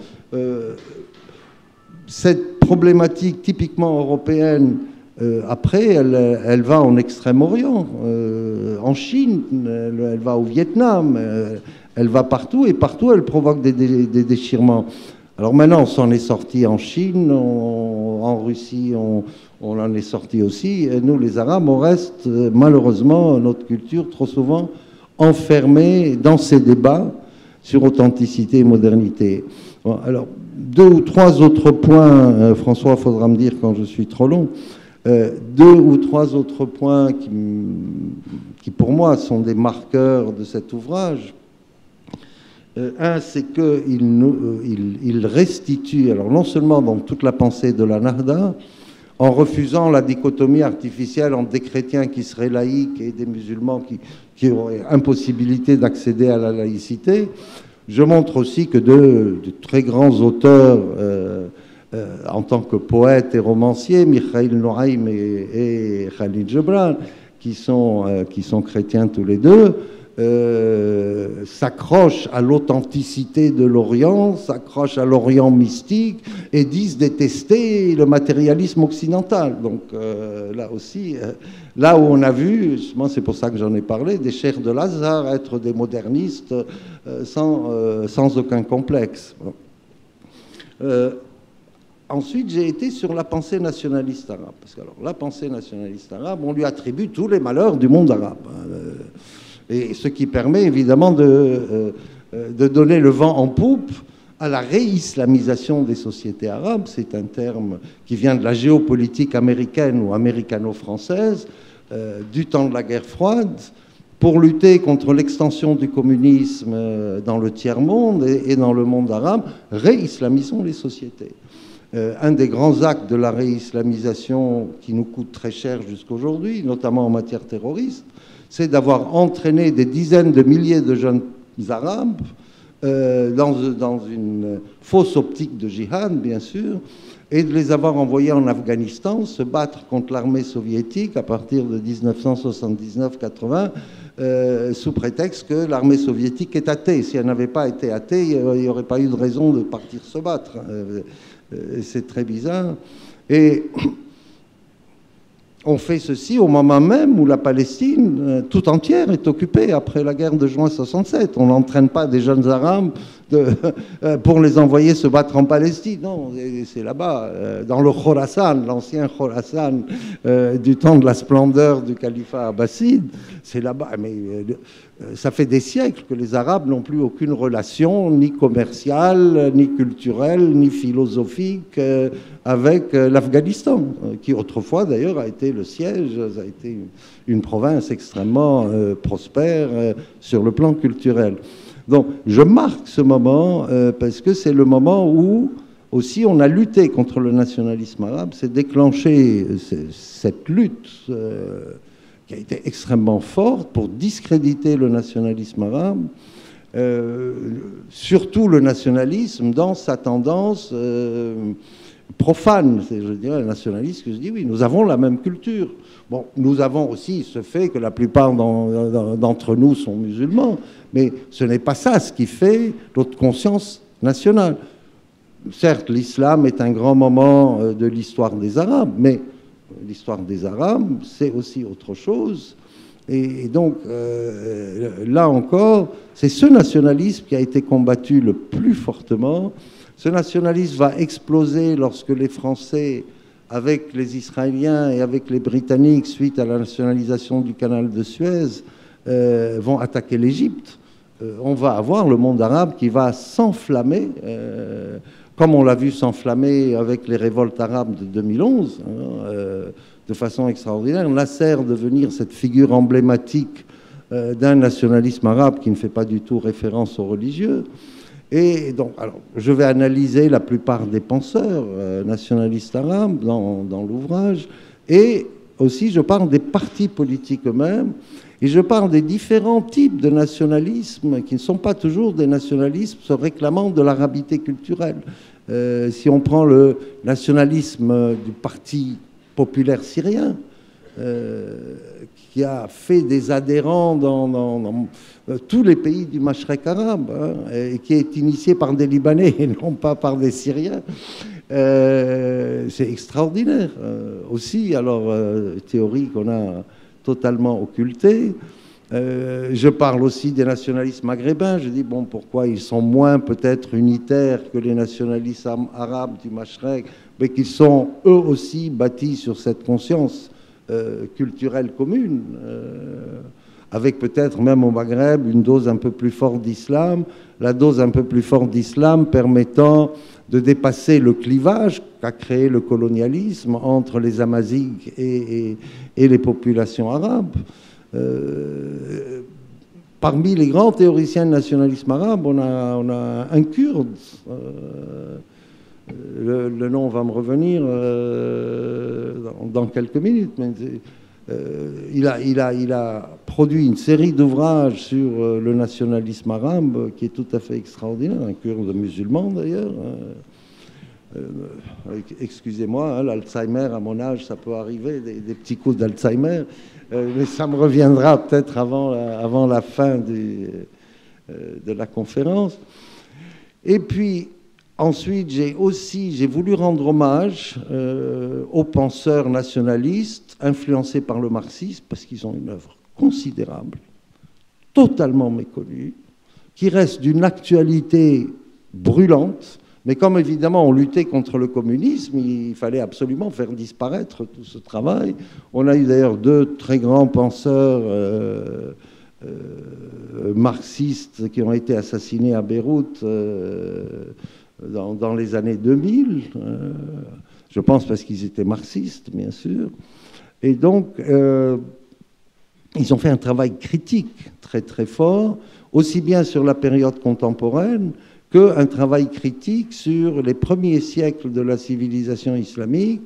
Cette problématique typiquement européenne, après, elle va en Extrême-Orient, en Chine, elle va au Vietnam, elle va partout, et partout elle provoque des déchirements. Alors maintenant, on s'en est sorti en Chine, en Russie, on en est sorti aussi. Et nous, les Arabes, on reste malheureusement, notre culture, trop souvent enfermée dans ces débats sur authenticité et modernité. Bon, alors, 2 ou 3 autres points, François, il faudra me dire quand je suis trop long. 2 ou 3 autres points qui, pour moi, sont des marqueurs de cet ouvrage. Un, c'est qu'il restitue, alors non seulement dans toute la pensée de la Nahda, en refusant la dichotomie artificielle entre des chrétiens qui seraient laïcs et des musulmans qui auraient impossibilité d'accéder à la laïcité, je montre aussi que de très grands auteurs en tant que poètes et romanciers, Mikhaïl Noaim et Khalil Gibran, qui sont chrétiens tous les deux, s'accrochent à l'authenticité de l'Orient, s'accrochent à l'Orient mystique et disent détester le matérialisme occidental. Donc là aussi, là où on a vu, justement c'est pour ça que j'en ai parlé, des cheikhs de Lazare être des modernistes sans aucun complexe. Ensuite, j'ai été sur la pensée nationaliste arabe. Parce que alors, la pensée nationaliste arabe, on lui attribue tous les malheurs du monde arabe. Et ce qui permet évidemment de donner le vent en poupe à la réislamisation des sociétés arabes. C'est un terme qui vient de la géopolitique américaine ou américano-française, du temps de la guerre froide, pour lutter contre l'extension du communisme dans le tiers-monde et dans le monde arabe. Réislamisons les sociétés. Un des grands actes de la réislamisation qui nous coûte très cher jusqu'aujourd'hui, notamment en matière terroriste, c'est d'avoir entraîné des dizaines de milliers de jeunes arabes dans une fausse optique de djihad, bien sûr, et de les avoir envoyés en Afghanistan se battre contre l'armée soviétique à partir de 1979-80, sous prétexte que l'armée soviétique est athée. Si elle n'avait pas été athée, il n'y aurait pas eu de raison de partir se battre. C'est très bizarre. Et on fait ceci au moment même où la Palestine tout entière est occupée après la guerre de juin 67. On n'entraîne pas des jeunes Arabes pour les envoyer se battre en Palestine. Non, c'est là-bas, dans le Khorasan, l'ancien Khorasan du temps de la splendeur du califat abbasside. C'est là-bas. Mais ça fait des siècles que les Arabes n'ont plus aucune relation, ni commerciale, ni culturelle, ni philosophique, avec l'Afghanistan, qui autrefois d'ailleurs a été le siège, a été une province extrêmement prospère sur le plan culturel. Donc je marque ce moment parce que c'est le moment où aussi on a lutté contre le nationalisme arabe, c'est déclenché cette lutte qui a été extrêmement forte pour discréditer le nationalisme arabe, surtout le nationalisme dans sa tendance profane, je dirais, le nationalisme, que je dis oui, nous avons la même culture. Bon, nous avons aussi ce fait que la plupart d'entre nous sont musulmans, mais ce n'est pas ça ce qui fait notre conscience nationale. Certes, l'islam est un grand moment de l'histoire des Arabes, mais l'histoire des Arabes, c'est aussi autre chose. Et donc, là encore, c'est ce nationalisme qui a été combattu le plus fortement. Ce nationalisme va exploser lorsque les Français, avec les Israéliens et avec les Britanniques, suite à la nationalisation du canal de Suez, vont attaquer l'Égypte. On va avoir le monde arabe qui va s'enflammer, comme on l'a vu s'enflammer avec les révoltes arabes de 2011, de façon extraordinaire. Nasser devenir cette figure emblématique d'un nationalisme arabe qui ne fait pas du tout référence aux religieux. Et donc, alors, je vais analyser la plupart des penseurs nationalistes arabes dans l'ouvrage, et aussi je parle des partis politiques eux-mêmes, et je parle des différents types de nationalisme qui ne sont pas toujours des nationalismes se réclamant de l'arabité culturelle. Si on prend le nationalisme du Parti populaire syrien, qui a fait des adhérents dans tous les pays du Mashrek arabe, hein, et qui est initié par des Libanais et non pas par des Syriens. C'est extraordinaire. Aussi, alors, théorie qu'on a totalement occultée. Je parle aussi des nationalistes maghrébins. Je dis, bon, pourquoi ils sont moins peut-être unitaires que les nationalistes arabes du Mashrek, mais qu'ils sont eux aussi bâtis sur cette conscience culturelle commune, avec peut-être même au Maghreb une dose un peu plus forte d'islam, la dose un peu plus forte d'islam permettant de dépasser le clivage qu'a créé le colonialisme entre les Amazighs et les populations arabes. Parmi les grands théoriciens de nationalisme arabe, on a un Kurde, le nom va me revenir dans quelques minutes, mais il a produit une série d'ouvrages sur le nationalisme arabe qui est tout à fait extraordinaire, un Kurde musulman d'ailleurs. Excusez-moi, hein, l'Alzheimer à mon âge, ça peut arriver, des petits coups d'Alzheimer, mais ça me reviendra peut-être avant la fin de la conférence. Et puis, ensuite, j'ai voulu rendre hommage aux penseurs nationalistes influencés par le marxisme, parce qu'ils ont une œuvre considérable, totalement méconnue, qui reste d'une actualité brûlante. Mais comme évidemment on luttait contre le communisme, il fallait absolument faire disparaître tout ce travail. On a eu d'ailleurs deux très grands penseurs marxistes qui ont été assassinés à Beyrouth dans les années 2000, je pense parce qu'ils étaient marxistes, bien sûr. Et donc, ils ont fait un travail critique très très fort, aussi bien sur la période contemporaine qu'un travail critique sur les premiers siècles de la civilisation islamique,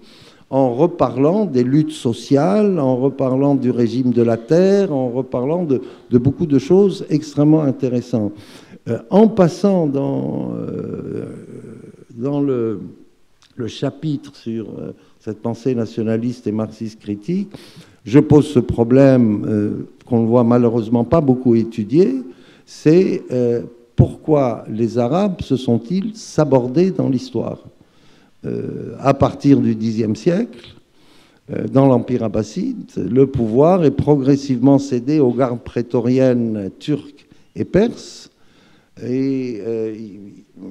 en reparlant des luttes sociales, en reparlant du régime de la terre, en reparlant de beaucoup de choses extrêmement intéressantes. En passant dans le chapitre sur cette pensée nationaliste et marxiste critique, je pose ce problème qu'on ne voit malheureusement pas beaucoup étudié, c'est pourquoi les Arabes se sont-ils sabordés dans l'histoire à partir du Xe siècle, dans l'Empire abbasside, le pouvoir est progressivement cédé aux gardes prétoriennes turques et perses, et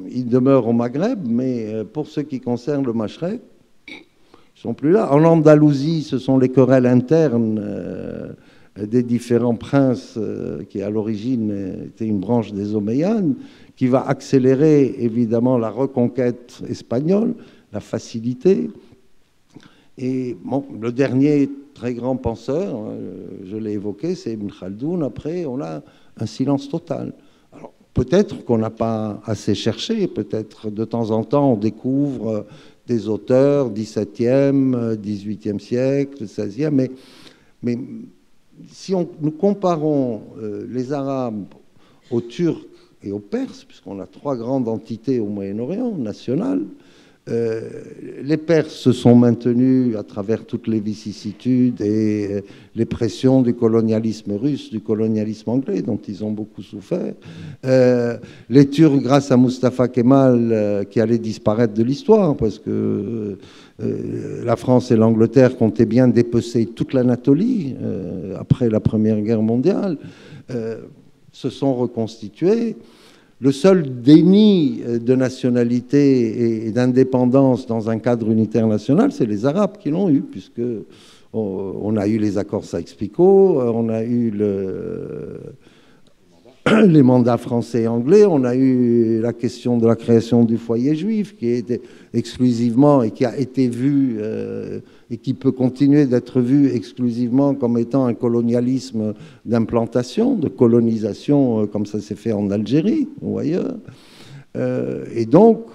ils demeurent au Maghreb, mais pour ce qui concerne le Mashrek, ils ne sont plus là. En Andalousie, ce sont les querelles internes des différents princes qui, à l'origine, étaient une branche des Omeyyades, qui va accélérer, évidemment, la reconquête espagnole, la facilité. Et bon, le dernier très grand penseur, je l'ai évoqué, c'est Ibn Khaldoun. Après, on a un silence total. Alors, peut-être qu'on n'a pas assez cherché, peut-être de temps en temps, on découvre des auteurs XVIIe, XVIIIe siècle, XVIe, mais si nous comparons les Arabes aux Turcs et aux Perses, puisqu'on a trois grandes entités au Moyen-Orient nationales, les Perses se sont maintenus à travers toutes les vicissitudes et les pressions du colonialisme russe, du colonialisme anglais, dont ils ont beaucoup souffert. Les Turcs, grâce à Mustafa Kemal, qui allait disparaître de l'histoire, parce que la France et l'Angleterre comptaient bien dépecer toute l'Anatolie après la Première Guerre mondiale, se sont reconstitués. Le seul déni de nationalité et d'indépendance dans un cadre unitaire national, c'est les Arabes qui l'ont eu, puisque on a eu les accords Sykes-Picot, on a eu les mandats français et anglais. On a eu la question de la création du foyer juif, qui était exclusivement et qui a été vu et qui peut continuer d'être vu exclusivement comme étant un colonialisme d'implantation, de colonisation, comme ça s'est fait en Algérie ou ailleurs. Et donc,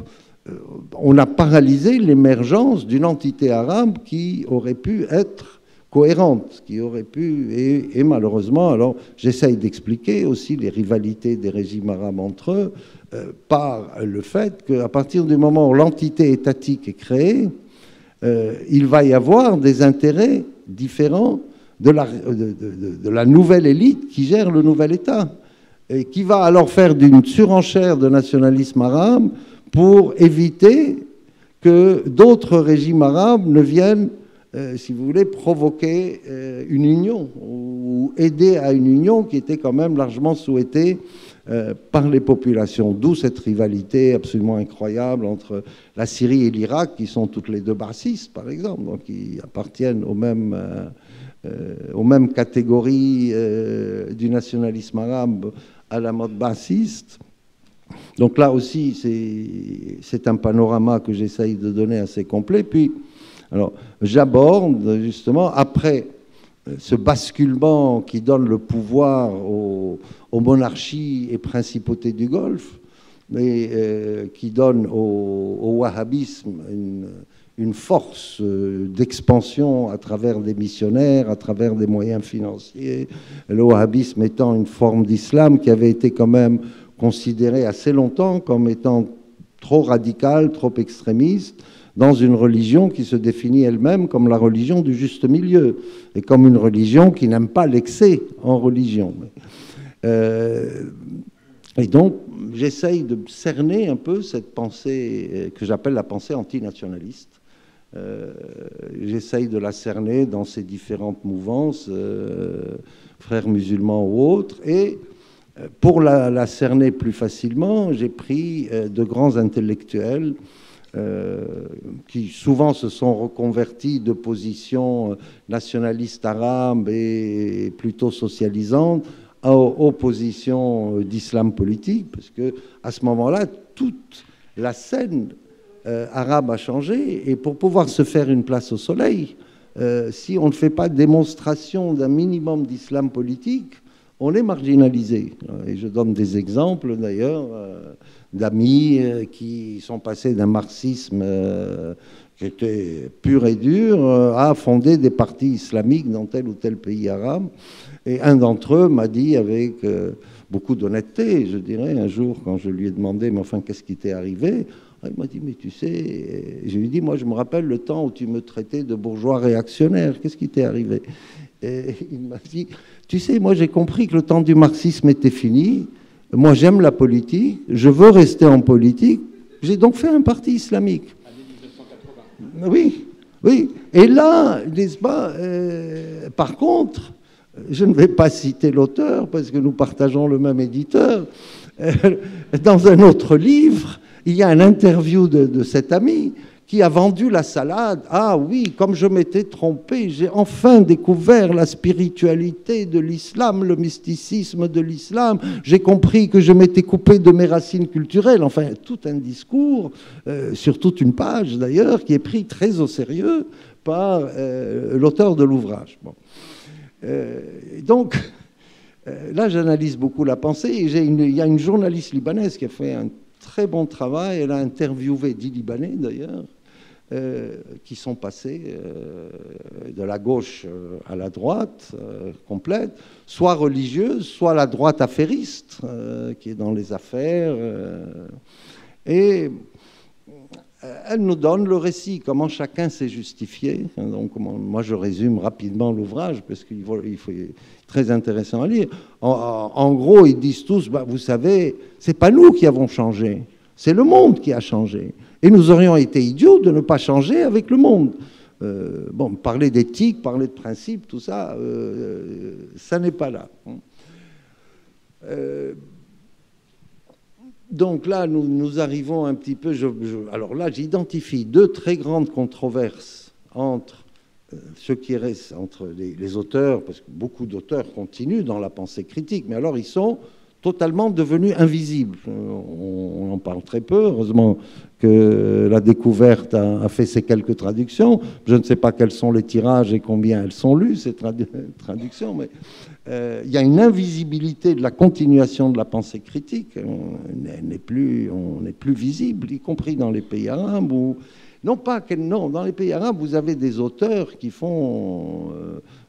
on a paralysé l'émergence d'une entité arabe qui aurait pu être cohérente, qui aurait pu, et malheureusement, alors j'essaye d'expliquer aussi les rivalités des régimes arabes entre eux, par le fait qu'à partir du moment où l'entité étatique est créée, il va y avoir des intérêts différents de la nouvelle élite qui gère le nouvel État, et qui va alors faire d'une surenchère de nationalisme arabe pour éviter que d'autres régimes arabes ne viennent, si vous voulez, provoquer une union ou aider à une union qui était quand même largement souhaitée par les populations. D'où cette rivalité absolument incroyable entre la Syrie et l'Irak, qui sont toutes les deux baathistes, par exemple, donc qui appartiennent aux mêmes catégories du nationalisme arabe à la mode baathiste. Donc là aussi, c'est un panorama que j'essaye de donner assez complet. Puis, alors, j'aborde justement, après ce basculement qui donne le pouvoir aux monarchies et principautés du Golfe, et qui donne au wahhabisme une force d'expansion à travers des missionnaires, à travers des moyens financiers, le wahhabisme étant une forme d'islam qui avait été quand même considérée assez longtemps comme étant trop radicale, trop extrémiste, dans une religion qui se définit elle-même comme la religion du juste milieu, et comme une religion qui n'aime pas l'excès en religion. Et donc, j'essaye de cerner un peu cette pensée que j'appelle la pensée antinationaliste. J'essaye de la cerner dans ces différentes mouvances, frères musulmans ou autres, et pour la cerner plus facilement, j'ai pris de grands intellectuels qui souvent se sont reconvertis de positions nationalistes arabes et plutôt socialisantes aux positions d'islam politique, parce que à ce moment-là, toute la scène arabe a changé, et pour pouvoir se faire une place au soleil, si on ne fait pas démonstration d'un minimum d'islam politique, on est marginalisé. Et je donne des exemples d'ailleurs d'amis qui sont passés d'un marxisme qui était pur et dur à fonder des partis islamiques dans tel ou tel pays arabe. Et un d'entre eux m'a dit avec beaucoup d'honnêteté, je dirais, un jour quand je lui ai demandé, mais enfin, qu'est-ce qui t'est arrivé ? Il m'a dit, mais tu sais, je lui ai dit, moi je me rappelle le temps où tu me traitais de bourgeois réactionnaire, qu'est-ce qui t'est arrivé ? Et il m'a dit, tu sais, moi j'ai compris que le temps du marxisme était fini, moi j'aime la politique, je veux rester en politique, j'ai donc fait un parti islamique. Année 1980. Oui, oui. Et là, n'est-ce pas, par contre, je ne vais pas citer l'auteur parce que nous partageons le même éditeur, dans un autre livre, il y a une interview de cet ami qui a vendu la salade. Ah oui, comme je m'étais trompé, j'ai enfin découvert la spiritualité de l'islam, le mysticisme de l'islam. J'ai compris que je m'étais coupé de mes racines culturelles. Enfin, tout un discours, sur toute une page d'ailleurs, qui est pris très au sérieux par l'auteur de l'ouvrage. Bon. Donc, là, j'analyse beaucoup la pensée. Et il y a une journaliste libanaise qui a fait un très bon travail. Elle a interviewé 10 Libanais d'ailleurs, qui sont passés de la gauche à la droite complète, soit religieuse, soit la droite affairiste, qui est dans les affaires. Et elle nous donne le récit, comment chacun s'est justifié. Donc, moi, je résume rapidement l'ouvrage, parce qu'il faut très intéressant à lire. En gros, ils disent tous, bah, vous savez, c'est pas nous qui avons changé, c'est le monde qui a changé. Et nous aurions été idiots de ne pas changer avec le monde. Bon, parler d'éthique, parler de principe, tout ça, ça n'est pas là. Donc là, nous arrivons un petit peu... alors là, j'identifie 2 très grandes controverses entre ce qui reste entre les auteurs, parce que beaucoup d'auteurs continuent dans la pensée critique, mais alors ils sont totalement devenus invisibles. On en parle très peu, heureusement que la découverte a fait ces quelques traductions. Je ne sais pas quels sont les tirages et combien elles sont lues, ces traductions, mais il y a une invisibilité de la continuation de la pensée critique. On n'est plus visible, y compris dans les pays arabes. Non, dans les pays arabes, vous avez des auteurs qui font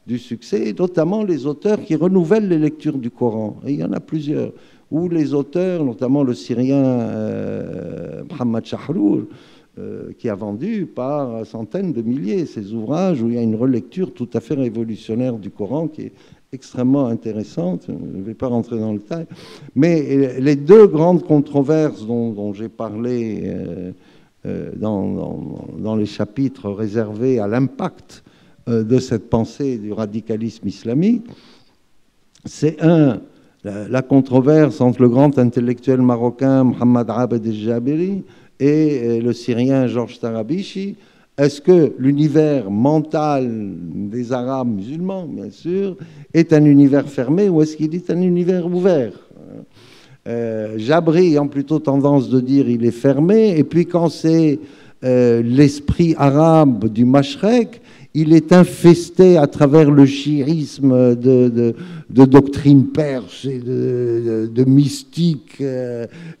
du succès, notamment les auteurs qui renouvellent les lectures du Coran. Et il y en a plusieurs. Ou les auteurs, notamment le Syrien Mohamed Shahrour, qui a vendu par centaines de milliers ses ouvrages, où il y a une relecture tout à fait révolutionnaire du Coran qui est extrêmement intéressante. Je ne vais pas rentrer dans le détail. Mais les deux grandes controverses dont j'ai parlé dans les chapitres réservés à l'impact de cette pensée du radicalisme islamique, c'est la controverse entre le grand intellectuel marocain Mohamed Abed el-Jabiri et le Syrien Georges Tarabichi. Est-ce que l'univers mental des Arabes musulmans, bien sûr, est un univers fermé ou est-ce qu'il est un univers ouvert? Jabri ayant plutôt tendance de dire il est fermé, et puis quand c'est l'esprit arabe du Mashrek, il est infesté à travers le chiisme de doctrines perses et de mystiques.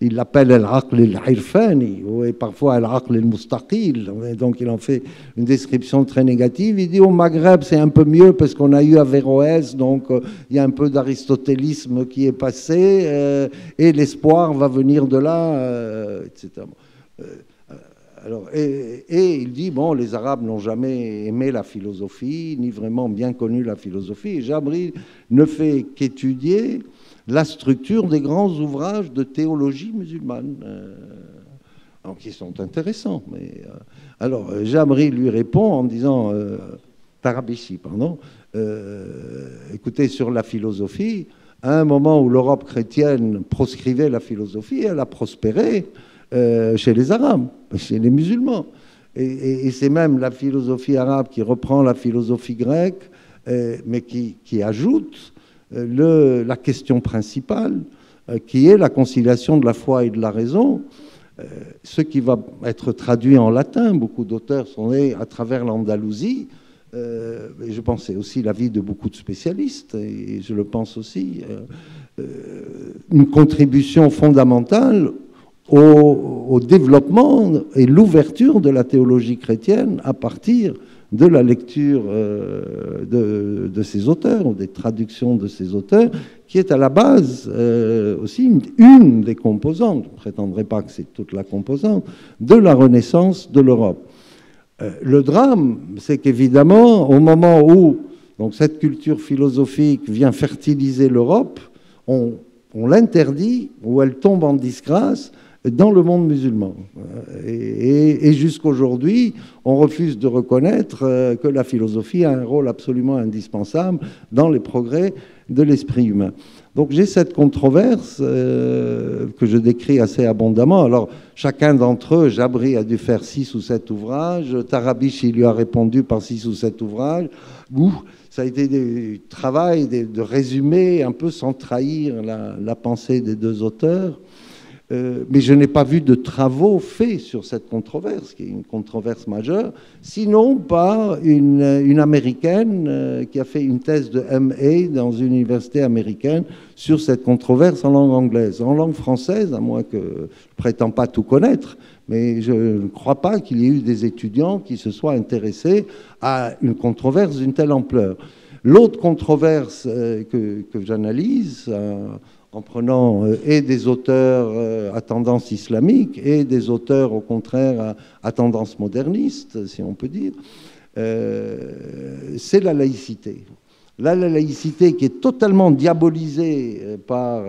Il l'appelle al-aql al-irfani, et parfois al-aql al-mustaqil. Donc il en fait une description très négative. Il dit au Maghreb c'est un peu mieux parce qu'on a eu Averroès, donc il y a un peu d'aristotélisme qui est passé, et l'espoir va venir de là, etc. Alors, et il dit, bon, les Arabes n'ont jamais aimé la philosophie, ni vraiment bien connu la philosophie. Et Jabri ne fait qu'étudier la structure des grands ouvrages de théologie musulmane, donc qui sont intéressants. Mais, alors, Jabri lui répond en disant, Tarabichi, pardon, écoutez, sur la philosophie, à un moment où l'Europe chrétienne proscrivait la philosophie, elle a prospéré chez les Arabes, chez les musulmans. Et c'est même la philosophie arabe qui reprend la philosophie grecque, mais qui ajoute la question principale, qui est la conciliation de la foi et de la raison, ce qui va être traduit en latin. Beaucoup d'auteurs sont nés à travers l'Andalousie. Je pense c'est aussi l'avis de beaucoup de spécialistes, et je le pense aussi, une contribution fondamentale au développement et l'ouverture de la théologie chrétienne à partir de la lecture de ces auteurs, ou des traductions de ces auteurs, qui est à la base aussi une des composantes, je ne prétendrai pas que c'est toute la composante, de la renaissance de l'Europe. Le drame, c'est qu'évidemment, au moment où donc, cette culture philosophique vient fertiliser l'Europe, on l'interdit, ou elle tombe en disgrâce, dans le monde musulman. Et jusqu'aujourd'hui, on refuse de reconnaître que la philosophie a un rôle absolument indispensable dans les progrès de l'esprit humain. Donc j'ai cette controverse que je décris assez abondamment. Alors chacun d'entre eux, Jabri a dû faire 6 ou 7 ouvrages, Tarabichi lui a répondu par 6 ou 7 ouvrages. Ça a été du travail de résumer un peu sans trahir la pensée des deux auteurs. Mais je n'ai pas vu de travaux faits sur cette controverse, qui est une controverse majeure, sinon par une Américaine qui a fait une thèse de MA dans une université américaine sur cette controverse en langue anglaise. En langue française, à moins que je ne prétends pas tout connaître, mais je ne crois pas qu'il y ait eu des étudiants qui se soient intéressés à une controverse d'une telle ampleur. L'autre controverse que j'analyse, en prenant et des auteurs à tendance islamique et des auteurs au contraire à tendance moderniste, si on peut dire, c'est la laïcité. La laïcité qui est totalement diabolisée par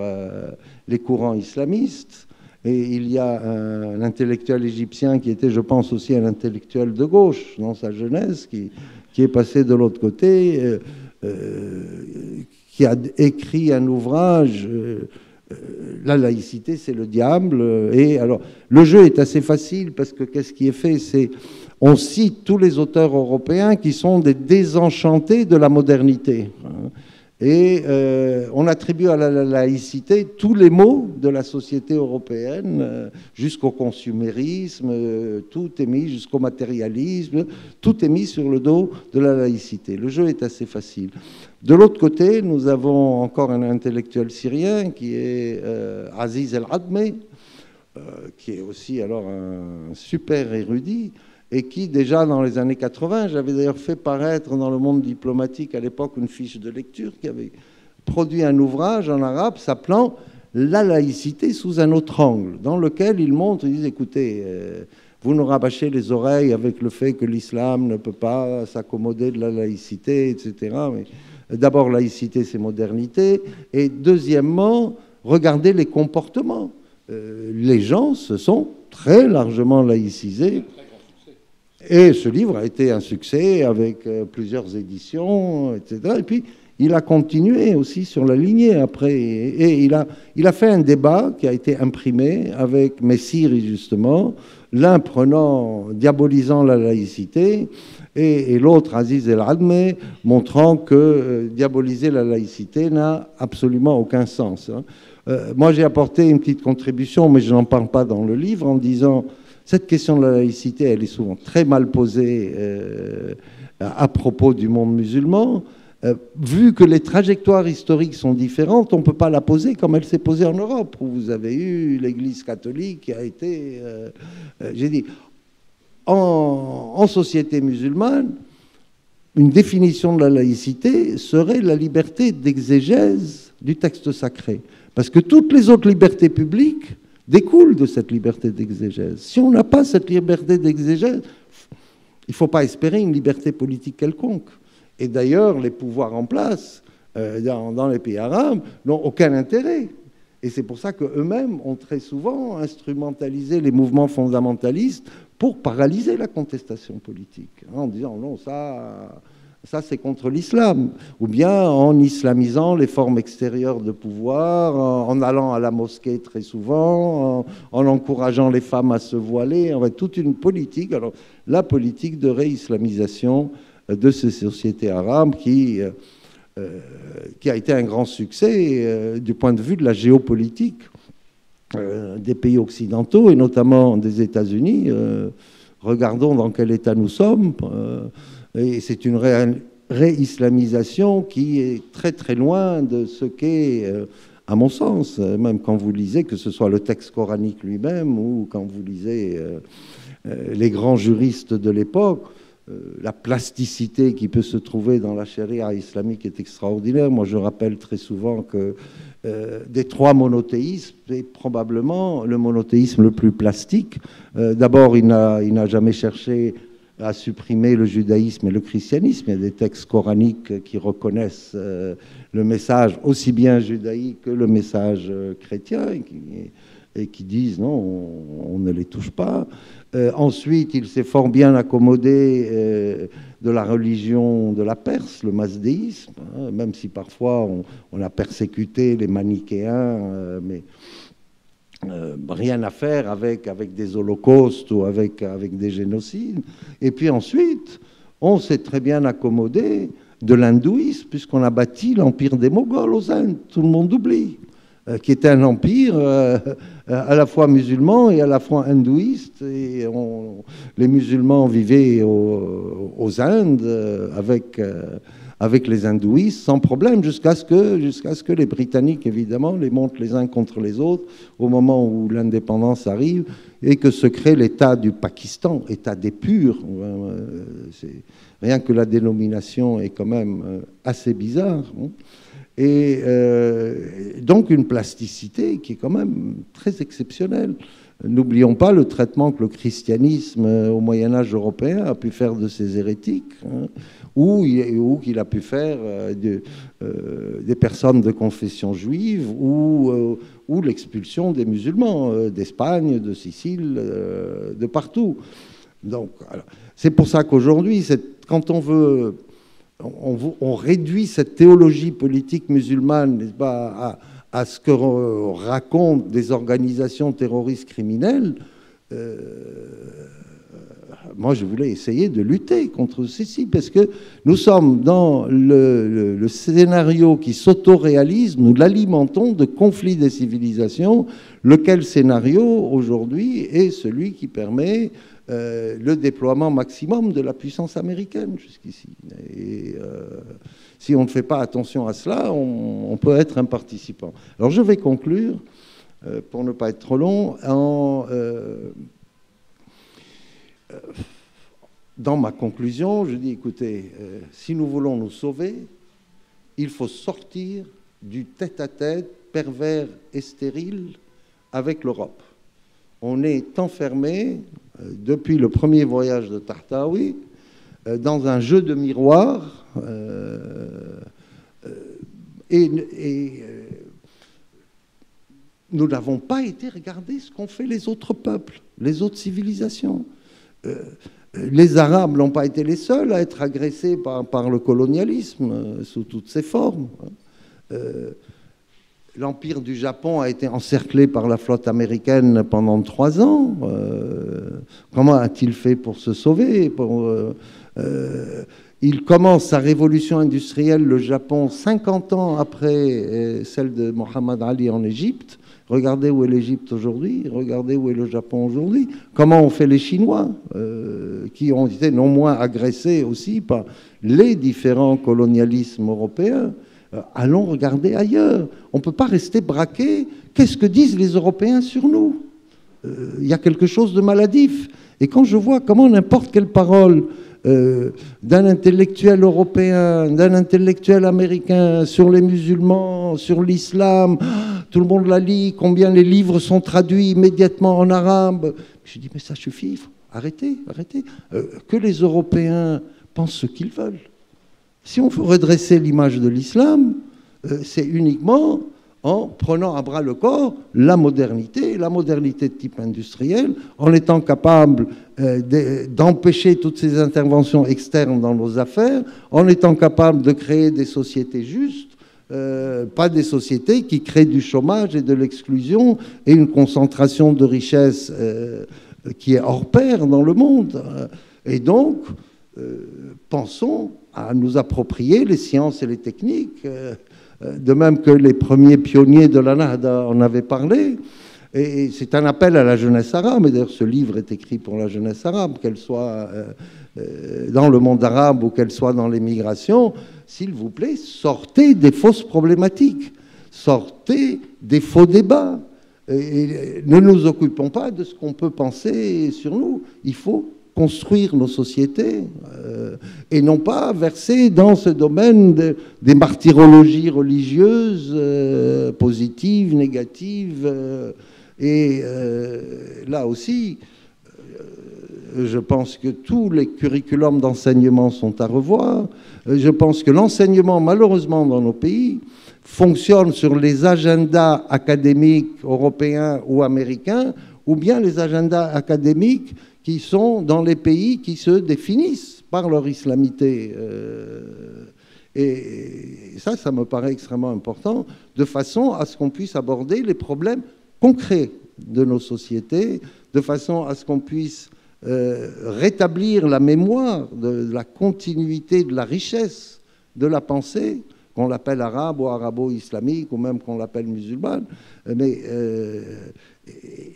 les courants islamistes. Et il y a un intellectuel égyptien qui était, je pense, aussi un intellectuel de gauche dans sa jeunesse, qui est passé de l'autre côté, qui a écrit un ouvrage, La laïcité, c'est le diable. Et alors, le jeu est assez facile parce que qu'est-ce qui est fait? C'est on cite tous les auteurs européens qui sont des désenchantés de la modernité. Et on attribue à la laïcité tous les maux de la société européenne, jusqu'au consumérisme, tout est mis, jusqu'au matérialisme, tout est mis sur le dos de la laïcité. Le jeu est assez facile. De l'autre côté, nous avons encore un intellectuel syrien qui est Aziz El-Admi, qui est aussi alors un super érudit, et qui, déjà dans les années 80, j'avais d'ailleurs fait paraître dans le Monde diplomatique à l'époque une fiche de lecture, qui avait produit un ouvrage en arabe s'appelant « La laïcité sous un autre angle », dans lequel il montre, il dit « Écoutez, vous nous rabâchez les oreilles avec le fait que l'islam ne peut pas s'accommoder de la laïcité, etc. Mais d'abord, laïcité, c'est modernité. Et deuxièmement, regardez les comportements. Les gens se sont très largement laïcisés. Et ce livre a été un succès avec plusieurs éditions, etc. Et puis, il a continué aussi sur la lignée après. Et il a fait un débat qui a été imprimé avec Messiri, justement, l'un diabolisant la laïcité, et l'autre, Aziz El-Admi, montrant que diaboliser la laïcité n'a absolument aucun sens. Moi, j'ai apporté une petite contribution, mais je n'en parle pas dans le livre, en disant... Cette question de la laïcité, elle est souvent très mal posée à propos du monde musulman. Vu que les trajectoires historiques sont différentes, on ne peut pas la poser comme elle s'est posée en Europe, où vous avez eu l'Église catholique qui a été... j'ai dit, en société musulmane, une définition de la laïcité serait la liberté d'exégèse du texte sacré. Parce que toutes les autres libertés publiques découle de cette liberté d'exégèse. Si on n'a pas cette liberté d'exégèse, il ne faut pas espérer une liberté politique quelconque. Et d'ailleurs, les pouvoirs en place dans les pays arabes n'ont aucun intérêt. Et c'est pour ça qu'eux-mêmes ont très souvent instrumentalisé les mouvements fondamentalistes pour paralyser la contestation politique, en disant non, ça c'est contre l'islam, ou bien en islamisant les formes extérieures de pouvoir, en allant à la mosquée très souvent, en encourageant les femmes à se voiler, en fait, toute une politique, alors la politique de réislamisation de ces sociétés arabes qui a été un grand succès du point de vue de la géopolitique des pays occidentaux, et notamment des États-Unis. Regardons dans quel état nous sommes. Et c'est une réislamisation qui est très très loin de ce qu'est, à mon sens, même quand vous lisez, que ce soit le texte coranique lui-même ou quand vous lisez les grands juristes de l'époque, la plasticité qui peut se trouver dans la charia islamique est extraordinaire. Moi, je rappelle très souvent que des trois monothéismes, c'est probablement le monothéisme le plus plastique. D'abord, il n'a jamais cherché à supprimer le judaïsme et le christianisme. Il y a des textes coraniques qui reconnaissent le message aussi bien judaïque que le message chrétien et qui disent non, on ne les touche pas. Ensuite, il s'est fort bien accommodé de la religion de la Perse, le mazdéisme, hein, même si parfois on a persécuté les manichéens, mais rien à faire avec des holocaustes ou avec des génocides. Et puis ensuite, on s'est très bien accommodé de l'hindouisme, puisqu'on a bâti l'empire des Moghols aux Indes, tout le monde oublie, qui était un empire à la fois musulman et à la fois hindouiste. Et les musulmans vivaient aux Indes avec les hindouistes sans problème, jusqu'à ce que les Britanniques, évidemment, les montent les uns contre les autres au moment où l'indépendance arrive et que se crée l'État du Pakistan, État des purs. Rien que la dénomination est quand même assez bizarre. Et donc une plasticité qui est quand même très exceptionnelle. N'oublions pas le traitement que le christianisme au Moyen-Âge européen a pu faire de ces hérétiques, hein, ou qu'il a pu faire des personnes de confession juive, ou l'expulsion des musulmans d'Espagne, de Sicile, de partout. Donc, c'est pour ça qu'aujourd'hui, quand on réduit cette théologie politique musulmane, n'est-ce pas, à ce que racontent des organisations terroristes criminelles, moi, je voulais essayer de lutter contre ceci, parce que nous sommes dans le scénario qui s'autoréalise, nous l'alimentons de conflits des civilisations, lequel scénario, aujourd'hui, est celui qui permet le déploiement maximum de la puissance américaine jusqu'ici. Et si on ne fait pas attention à cela, on peut être un participant. Alors, je vais conclure, pour ne pas être trop long, dans ma conclusion, je dis, écoutez, si nous voulons nous sauver, il faut sortir du tête-à-tête pervers et stérile avec l'Europe. On est enfermé, depuis le premier voyage de Tartaoui, dans un jeu de miroir, nous n'avons pas été regarder ce qu'ont fait les autres peuples, les autres civilisations. Les Arabes n'ont pas été les seuls à être agressés par le colonialisme sous toutes ses formes. L'empire du Japon a été encerclé par la flotte américaine pendant 3 ans. Comment a-t-il fait pour se sauver? Il commence sa révolution industrielle, le Japon, 50 ans après celle de Mohammed Ali en Égypte. Regardez où est l'Égypte aujourd'hui, regardez où est le Japon aujourd'hui. Comment ont fait les Chinois, qui ont été non moins agressés aussi par les différents colonialismes européens. Allons regarder ailleurs. On ne peut pas rester braqué. Qu'est-ce que disent les Européens sur nous? Il y a quelque chose de maladif. Et quand je vois comment n'importe quelle parole d'un intellectuel européen, d'un intellectuel américain sur les musulmans, sur l'islam, tout le monde la lit, combien les livres sont traduits immédiatement en arabe. Je dis, mais ça suffit, arrêtez. Que les Européens pensent ce qu'ils veulent. Si on veut redresser l'image de l'islam, c'est uniquement en prenant à bras le corps la modernité de type industriel, en étant capable d'empêcher toutes ces interventions externes dans nos affaires, en étant capable de créer des sociétés justes, pas des sociétés qui créent du chômage et de l'exclusion et une concentration de richesses qui est hors pair dans le monde. Et donc, pensons à nous approprier les sciences et les techniques, de même que les premiers pionniers de la Nahda en avaient parlé. Et c'est un appel à la jeunesse arabe, et d'ailleurs ce livre est écrit pour la jeunesse arabe, qu'elle soit dans le monde arabe ou qu'elle soit dans l'émigration. S'il vous plaît, sortez des fausses problématiques, sortez des faux débats, et ne nous occupons pas de ce qu'on peut penser sur nous. Il faut construire nos sociétés et non pas verser dans ce domaine des martyrologies religieuses positives, négatives. Là aussi, je pense que tous les curriculums d'enseignement sont à revoir. Je pense que l'enseignement, malheureusement, dans nos pays, fonctionne sur les agendas académiques européens ou américains, ou bien les agendas académiques qui sont dans les pays qui se définissent par leur islamité. Et ça me paraît extrêmement important, de façon à ce qu'on puisse aborder les problèmes concrets de nos sociétés, de façon à ce qu'on puisse rétablir la mémoire de la continuité, de la richesse de la pensée, qu'on l'appelle arabe ou arabo-islamique, ou même qu'on l'appelle musulmane. Mais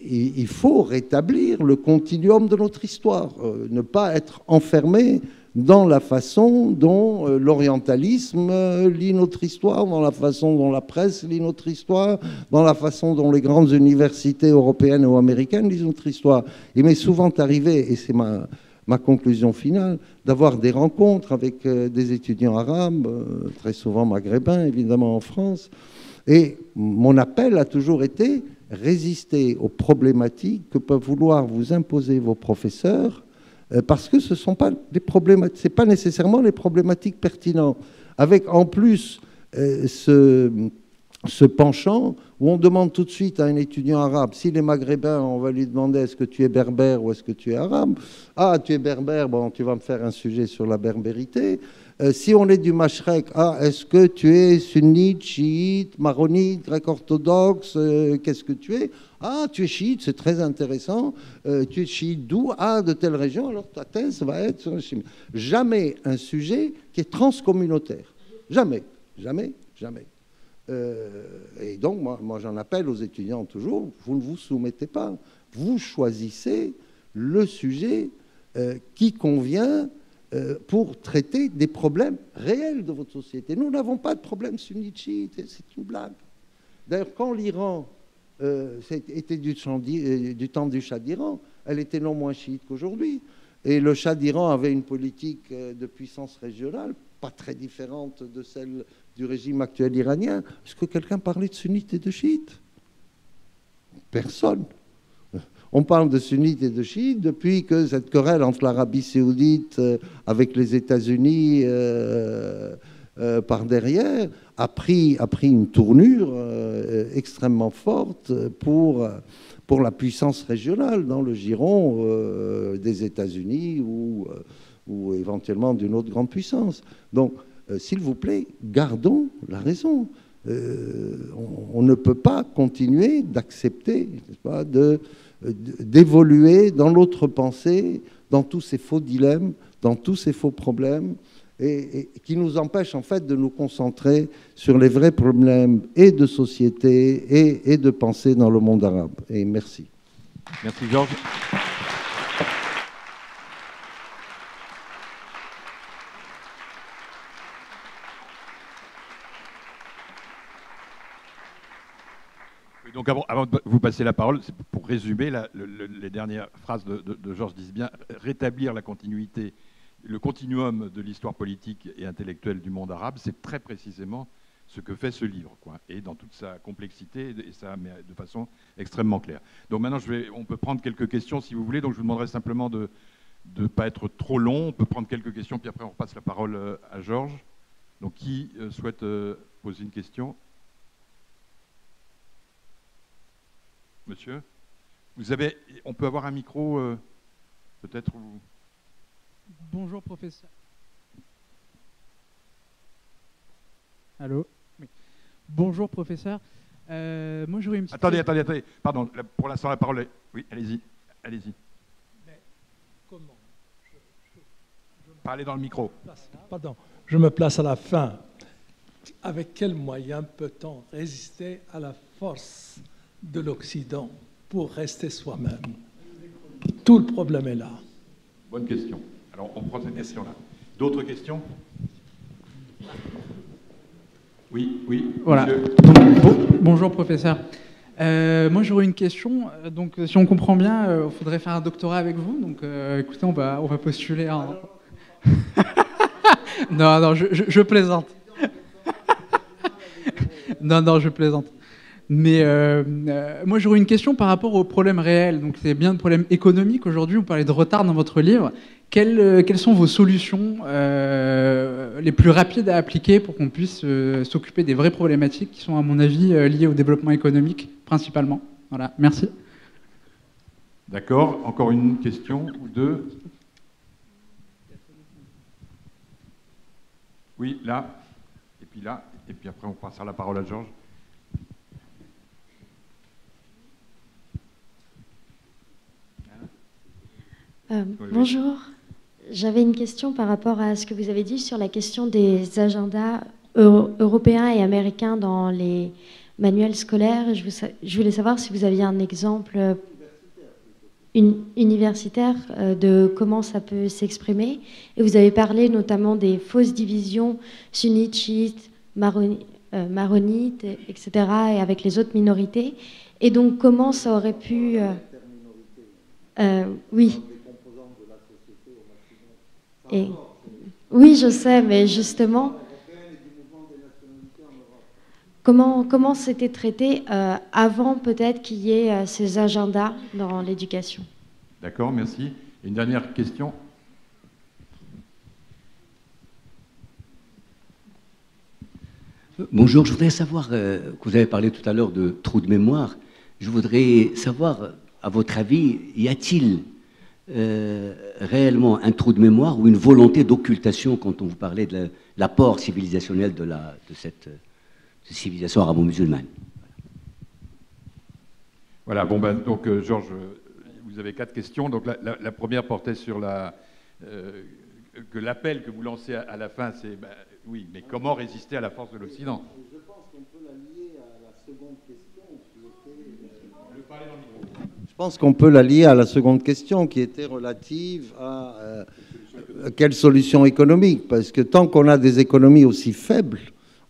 il faut rétablir le continuum de notre histoire, ne pas être enfermé dans la façon dont l'orientalisme lit notre histoire, dans la façon dont la presse lit notre histoire, dans la façon dont les grandes universités européennes ou américaines lisent notre histoire. Il m'est souvent arrivé, et c'est ma conclusion finale, d'avoir des rencontres avec des étudiants arabes, très souvent maghrébins, évidemment en France, et mon appel a toujours été résister aux problématiques que peuvent vouloir vous imposer vos professeurs, parce que ce sont pas des problématiques, c'est pas nécessairement les problématiques pertinentes. Avec en plus ce penchant où on demande tout de suite à un étudiant arabe, s'il est maghrébin, on va lui demander est-ce que tu es berbère ou est-ce que tu es arabe? Ah, tu es berbère, bon, tu vas me faire un sujet sur la berbérité. Si on est du Mashrek, ah, est-ce que tu es sunnite, chiite, maronite, grec-orthodoxe, qu'est-ce que tu es? Ah, tu es chiite, c'est très intéressant. Tu es chiite d'où? Ah, de telle région, alors ta thèse va être sur le chimie. Jamais un sujet qui est transcommunautaire. Jamais, jamais, jamais. Et donc, moi j'en appelle aux étudiants toujours, vous ne vous soumettez pas, vous choisissez le sujet qui convient pour traiter des problèmes réels de votre société. Nous n'avons pas de problème sunnite chiite, c'est une blague. D'ailleurs, quand l'Iran était du temps du Shah d'Iran, elle était non moins chiite qu'aujourd'hui. Et le Shah d'Iran avait une politique de puissance régionale pas très différente de celle du régime actuel iranien. Est-ce que quelqu'un parlait de sunnites et de chiites? Personne. On parle de sunnites et de chiites depuis que cette querelle entre l'Arabie saoudite avec les États-Unis par derrière a pris une tournure extrêmement forte pour la puissance régionale dans le giron des États-Unis ou éventuellement d'une autre grande puissance. Donc, s'il vous plaît, gardons la raison. On ne peut pas continuer d'accepter, d'évoluer dans l'autre pensée, dans tous ces faux dilemmes, dans tous ces faux problèmes, et qui nous empêchent en fait de nous concentrer sur les vrais problèmes et de société et de pensée dans le monde arabe. Et merci. Merci Georges. Donc avant de vous passer la parole, c'est pour résumer les dernières phrases de Georges disent bien rétablir la continuité, le continuum de l'histoire politique et intellectuelle du monde arabe, c'est très précisément ce que fait ce livre, quoi, et dans toute sa complexité, et ça, mais de façon extrêmement claire. Donc maintenant, on peut prendre quelques questions si vous voulez, donc je vous demanderai simplement de ne pas être trop long, on peut prendre quelques questions, puis après on repasse la parole à Georges. Donc qui souhaite poser une question ? Monsieur, on peut avoir un micro, peut-être ou... Bonjour professeur. Allô? Oui. Bonjour professeur. Moi j'aurais une petite... Attendez. Pardon, pour l'instant la parole est... Oui, allez-y. Mais comment Parlez dans le micro. Pardon, je me place à la fin. Avec quels moyens peut-on résister à la force de l'Occident pour rester soi-même? Tout le problème est là. Bonne question. Alors, on prend cette question-là. D'autres questions? Oui. Voilà. Donc, bonjour professeur. Moi j'aurais une question. Donc si on comprend bien, il faudrait faire un doctorat avec vous. Donc écoutez, on va postuler un... Non, je plaisante. Non, je plaisante. Mais moi, j'aurais une question par rapport aux problèmes réels. Donc, c'est bien de problèmes économiques aujourd'hui. Vous parlez de retard dans votre livre. Quelles sont vos solutions les plus rapides à appliquer pour qu'on puisse s'occuper des vraies problématiques qui sont, à mon avis, liées au développement économique, principalement? Voilà, merci. D'accord. Encore une question ou deux? Oui, là. Et puis après, on passera la parole à Georges. Oui. Bonjour, j'avais une question par rapport à ce que vous avez dit sur la question des agendas européens et américains dans les manuels scolaires. Je voulais savoir si vous aviez un exemple universitaire de comment ça peut s'exprimer. Et vous avez parlé notamment des fausses divisions sunnites, chiites, maronites, etc., et avec les autres minorités. Et donc comment ça aurait pu... oui. Et, oui, je sais, mais justement, comment c'était traité avant peut-être qu'il y ait ces agendas dans l'éducation? D'accord, merci. Une dernière question. Bonjour, je voudrais savoir, que vous avez parlé tout à l'heure de trou de mémoire, je voudrais savoir, à votre avis, y a-t-il réellement un trou de mémoire ou une volonté d'occultation quand on vous parlait de l'apport civilisationnel de cette civilisation arabo-musulmane? Voilà, bon ben, donc Georges, vous avez 4 questions. Donc la première portait sur que l'appel que vous lancez à la fin, c'est oui, mais comment résister à la force de l'Occident? Je pense qu'on peut la lier à la seconde question qui était... Je pense qu'on peut la lier à la seconde question qui était relative à quelle solution économique, parce que tant qu'on a des économies aussi faibles,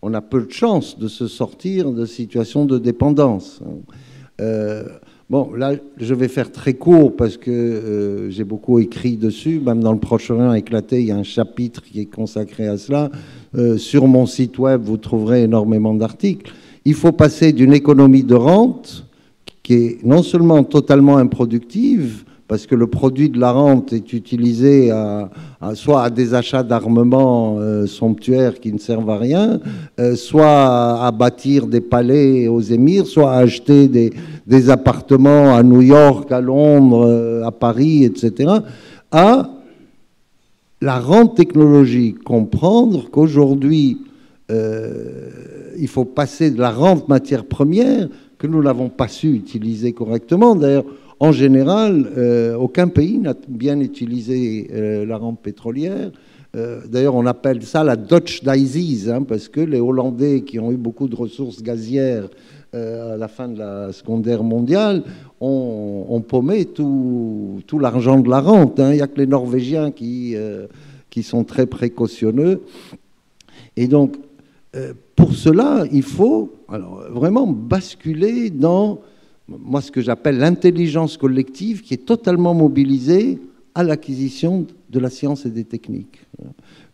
on a peu de chances de se sortir de situations de dépendance. Bon, là, je vais faire très court parce que j'ai beaucoup écrit dessus. Même dans le Proche-Orient éclaté, il y a un chapitre qui est consacré à cela. Sur mon site web, vous trouverez énormément d'articles. Il faut passer d'une économie de rente qui est non seulement totalement improductive, parce que le produit de la rente est utilisé soit à des achats d'armements somptuaires qui ne servent à rien, soit à bâtir des palais aux émirs, soit à acheter des appartements à New York, à Londres, à Paris, etc., à la rente technologique. Comprendre qu'aujourd'hui, il faut passer de la rente matière première, que nous n'avons pas su utiliser correctement. D'ailleurs, en général, aucun pays n'a bien utilisé la rente pétrolière. D'ailleurs, on appelle ça la Dutch disease, parce que les Hollandais, qui ont eu beaucoup de ressources gazières à la fin de la Seconde Guerre mondiale, ont paumé tout l'argent de la rente. Il n'y a que les Norvégiens qui sont très précautionneux. Et donc, pour cela, il faut vraiment basculer dans moi, ce que j'appelle l'intelligence collective qui est totalement mobilisée à l'acquisition de la science et des techniques.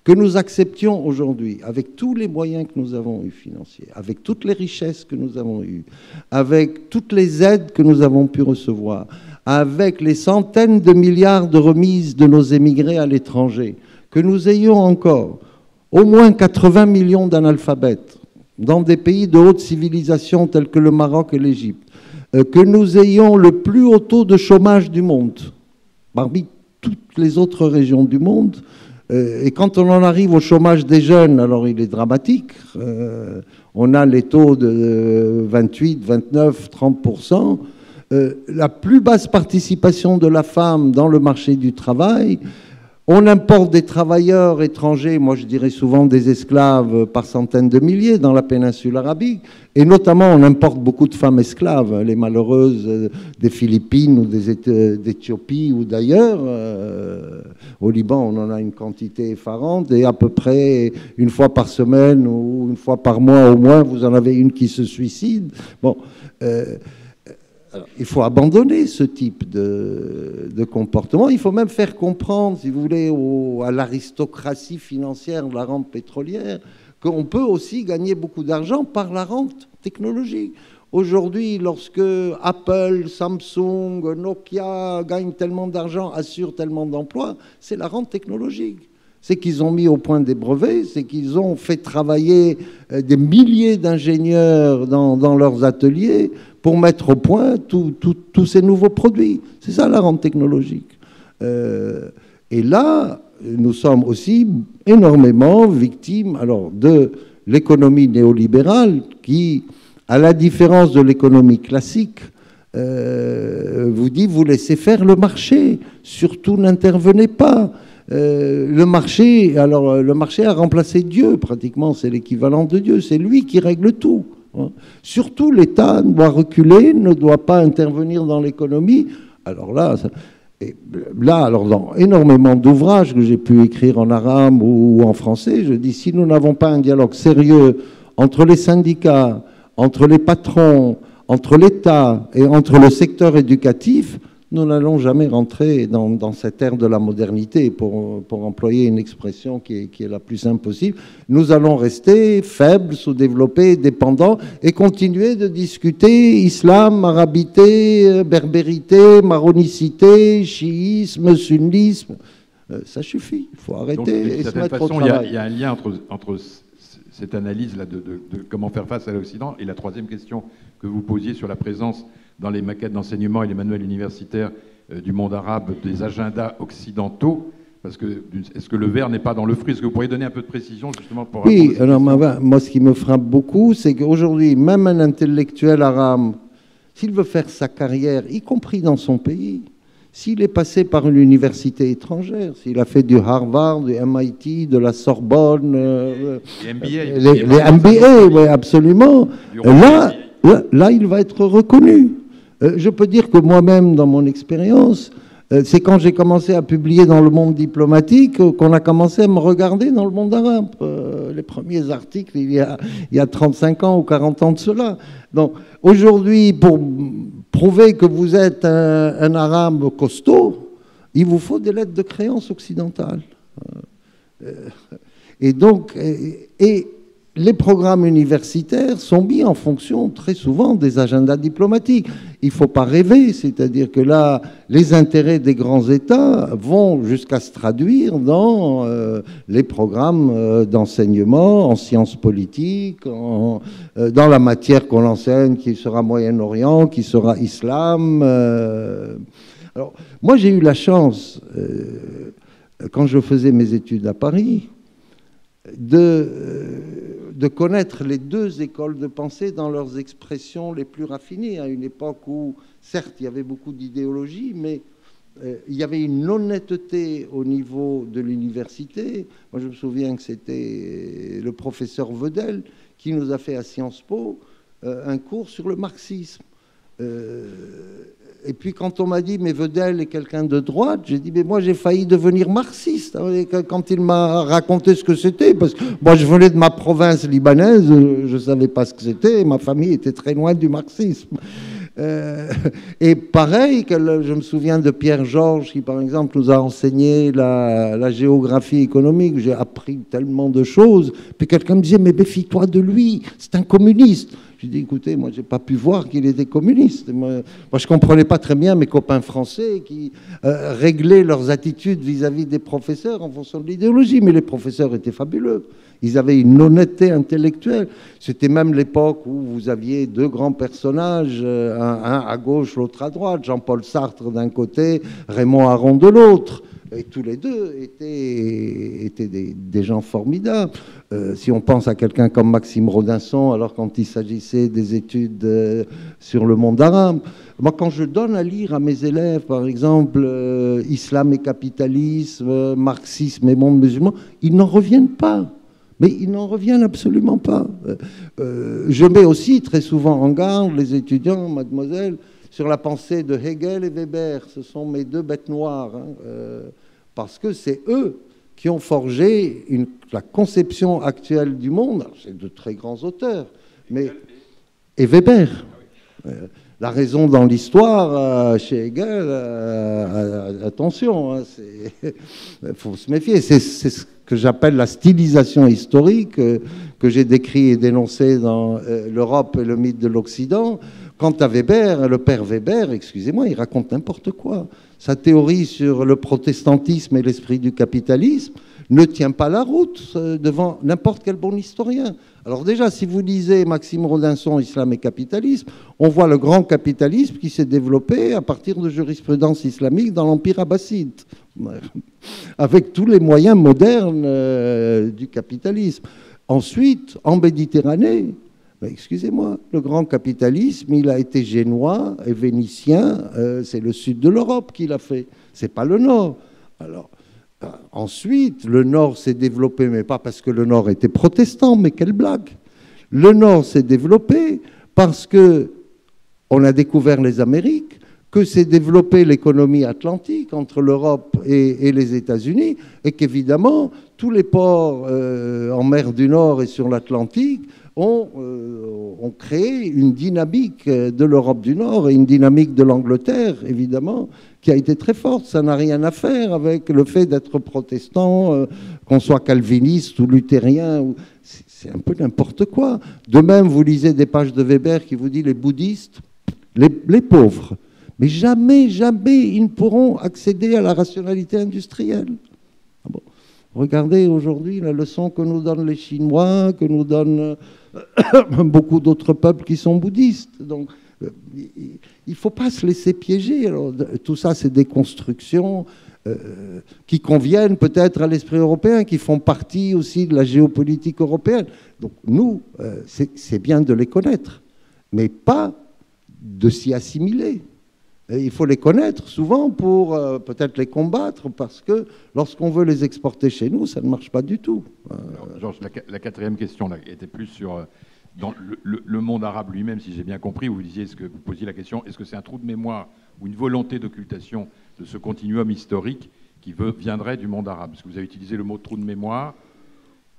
Que nous acceptions aujourd'hui, avec tous les moyens que nous avons eus financiers, avec toutes les richesses que nous avons eues, avec toutes les aides que nous avons pu recevoir, avec les centaines de milliards de remises de nos émigrés à l'étranger, que nous ayons encore au moins 80 millions d'analphabètes dans des pays de haute civilisation tels que le Maroc et l'Égypte, que nous ayons le plus haut taux de chômage du monde, parmi toutes les autres régions du monde. Et quand on en arrive au chômage des jeunes, alors il est dramatique. On a les taux de 28, 29, 30%. La plus basse participation de la femme dans le marché du travail. On importe des travailleurs étrangers, moi je dirais souvent des esclaves par centaines de milliers dans la péninsule arabique, et notamment on importe beaucoup de femmes esclaves, les malheureuses des Philippines ou d'Éthiopie ou d'ailleurs. Au Liban, on en a une quantité effarante, et à peu près une fois par semaine ou une fois par mois au moins, vous en avez une qui se suicide. Bon. Alors, il faut abandonner ce type de comportement. Il faut même faire comprendre, si vous voulez, à l'aristocratie financière de la rente pétrolière qu'on peut aussi gagner beaucoup d'argent par la rente technologique. Aujourd'hui, lorsque Apple, Samsung, Nokia gagnent tellement d'argent, assurent tellement d'emplois, c'est la rente technologique. C'est qu'ils ont mis au point des brevets, c'est qu'ils ont fait travailler des milliers d'ingénieurs dans leurs ateliers pour mettre au point tous ces nouveaux produits. C'est ça la rente technologique. Et là, nous sommes aussi énormément victimes de l'économie néolibérale qui, à la différence de l'économie classique, vous dit vous laissez faire le marché, surtout n'intervenez pas. Le marché a remplacé Dieu, pratiquement, c'est l'équivalent de Dieu, c'est lui qui règle tout. Surtout, l'État doit reculer, ne doit pas intervenir dans l'économie. Alors là, dans énormément d'ouvrages que j'ai pu écrire en arabe ou en français, je dis, si nous n'avons pas un dialogue sérieux entre les syndicats, entre les patrons, entre l'État et entre le secteur éducatif, nous n'allons jamais rentrer dans cette ère de la modernité, pour employer une expression qui est la plus simple possible. Nous allons rester faibles, sous-développés, dépendants, et continuer de discuter islam, arabité, berbérité, maronicité, chiisme, sunnisme. Ça suffit, il faut arrêter et se mettre au travail. Il y a un lien entre cette analyse-là de comment faire face à l'Occident. Et la troisième question que vous posiez sur la présence dans les maquettes d'enseignement et les manuels universitaires du monde arabe des agendas occidentaux, parce que est-ce que le verre n'est pas dans le fruit? Est-ce que vous pourriez donner un peu de précision justement pour Oui, alors moi ce qui me frappe beaucoup, c'est qu'aujourd'hui, même un intellectuel arabe, s'il veut faire sa carrière, y compris dans son pays, s'il est passé par une université étrangère, s'il a fait du Harvard, du MIT, de la Sorbonne, les MBA, oui, absolument, là, il va être reconnu. Je peux dire que moi-même, dans mon expérience, c'est quand j'ai commencé à publier dans le monde diplomatique qu'on a commencé à me regarder dans le monde arabe. Les premiers articles, il y a 35 ans ou 40 ans de cela. Donc, aujourd'hui, pour prouver que vous êtes un arabe costaud, il vous faut des lettres de créance occidentales. Et donc, les programmes universitaires sont mis en fonction très souvent des agendas diplomatiques. Il ne faut pas rêver, c'est-à-dire que là, les intérêts des grands États vont jusqu'à se traduire dans les programmes d'enseignement, en sciences politiques, dans la matière qu'on enseigne, qui sera Moyen-Orient, qui sera Islam. Alors, moi, j'ai eu la chance, quand je faisais mes études à Paris, de connaître les deux écoles de pensée dans leurs expressions les plus raffinées, à une époque où, certes, il y avait beaucoup d'idéologie, mais il y avait une honnêteté au niveau de l'université. Moi, je me souviens que c'était le professeur Vedel qui nous a fait à Sciences Po un cours sur le marxisme. Et puis quand on m'a dit mais Vedel est quelqu'un de droite, j'ai dit mais moi j'ai failli devenir marxiste quand il m'a raconté ce que c'était, parce que moi je venais de ma province libanaise, je savais pas ce que c'était, et ma famille était très loin du marxisme. Et pareil, je me souviens de Pierre Georges qui par exemple nous a enseigné la géographie économique. J'ai appris tellement de choses, puis quelqu'un me disait mais méfie-toi de lui, c'est un communiste. J'ai dit, écoutez, moi, je n'ai pas pu voir qu'il était communiste. Moi, je ne comprenais pas très bien mes copains français qui réglaient leurs attitudes vis-à-vis des professeurs en fonction de l'idéologie. Mais les professeurs étaient fabuleux. Ils avaient une honnêteté intellectuelle. C'était même l'époque où vous aviez deux grands personnages, un à gauche, l'autre à droite, Jean-Paul Sartre d'un côté, Raymond Aron de l'autre. Et tous les deux étaient des gens formidables. Si on pense à quelqu'un comme Maxime Rodinson, alors quand il s'agissait des études sur le monde arabe, moi quand je donne à lire à mes élèves, par exemple, Islam et capitalisme, marxisme et monde musulman, ils n'en reviennent pas. Mais ils n'en reviennent absolument pas. Je mets aussi très souvent en garde les étudiants, mademoiselle, sur la pensée de Hegel et Weber. Ce sont mes deux bêtes noires, parce que c'est eux qui ont forgé la conception actuelle du monde. C'est de très grands auteurs, mais et Weber. La raison dans l'histoire, chez Hegel, attention, il faut se méfier. C'est ce que j'appelle la stylisation historique que j'ai décrit et dénoncé dans l'Europe et le mythe de l'Occident. Quant à Weber, le père Weber, excusez-moi, il raconte n'importe quoi. Sa théorie sur le protestantisme et l'esprit du capitalisme ne tient pas la route devant n'importe quel bon historien. Alors déjà, si vous lisez Maxime Rodinson, Islam et capitalisme, on voit le grand capitalisme qui s'est développé à partir de jurisprudence islamique dans l'Empire abbasside, avec tous les moyens modernes du capitalisme. Ensuite, en Méditerranée, excusez-moi, le grand capitalisme, il a été génois et vénitien, c'est le sud de l'Europe qui l'a fait, c'est pas le nord. Alors, ensuite, le nord s'est développé, mais pas parce que le nord était protestant, mais quelle blague. Le nord s'est développé parce que on a découvert les Amériques, que s'est développée l'économie atlantique entre l'Europe et les États-Unis, et qu'évidemment, tous les ports en mer du Nord et sur l'Atlantique ont créé une dynamique de l'Europe du Nord et une dynamique de l'Angleterre, évidemment, qui a été très forte. Ça n'a rien à faire avec le fait d'être protestant, qu'on soit calviniste ou luthérien. C'est un peu n'importe quoi. De même, vous lisez des pages de Weber qui vous dit les bouddhistes, les pauvres. Mais jamais, jamais, ils ne pourront accéder à la rationalité industrielle. Ah bon. Regardez aujourd'hui la leçon que nous donnent les Chinois, que nous donnent beaucoup d'autres peuples qui sont bouddhistes. Donc, il ne faut pas se laisser piéger. Alors, tout ça, c'est des constructions qui conviennent peut-être à l'esprit européen, qui font partie aussi de la géopolitique européenne. Donc, nous, c'est bien de les connaître, mais pas de s'y assimiler. Et il faut les connaître souvent pour peut-être les combattre, parce que lorsqu'on veut les exporter chez nous, ça ne marche pas du tout. Alors, Georges, la quatrième question là, était plus sur dans le monde arabe lui-même, si j'ai bien compris, où vous disiez, vous posiez la question, est-ce que c'est un trou de mémoire ou une volonté d'occultation de ce continuum historique qui viendrait du monde arabe? Parce que vous avez utilisé le mot trou de mémoire.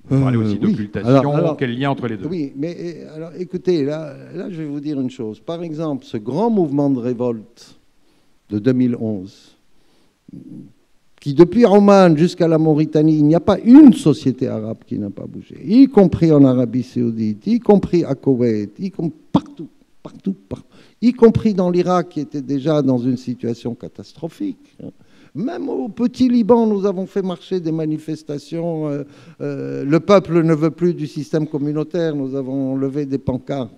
Vous parlez aussi d'occultation. Alors, quel lien entre les deux? Oui, mais alors écoutez, là, je vais vous dire une chose. Par exemple, ce grand mouvement de révolte de 2011, qui depuis Oman jusqu'à la Mauritanie, il n'y a pas une société arabe qui n'a pas bougé, y compris en Arabie Saoudite, y compris à Koweït, partout, y compris dans l'Irak, qui était déjà dans une situation catastrophique. Même au petit Liban, nous avons fait marcher des manifestations. Le peuple ne veut plus du système communautaire. Nous avons levé des pancartes.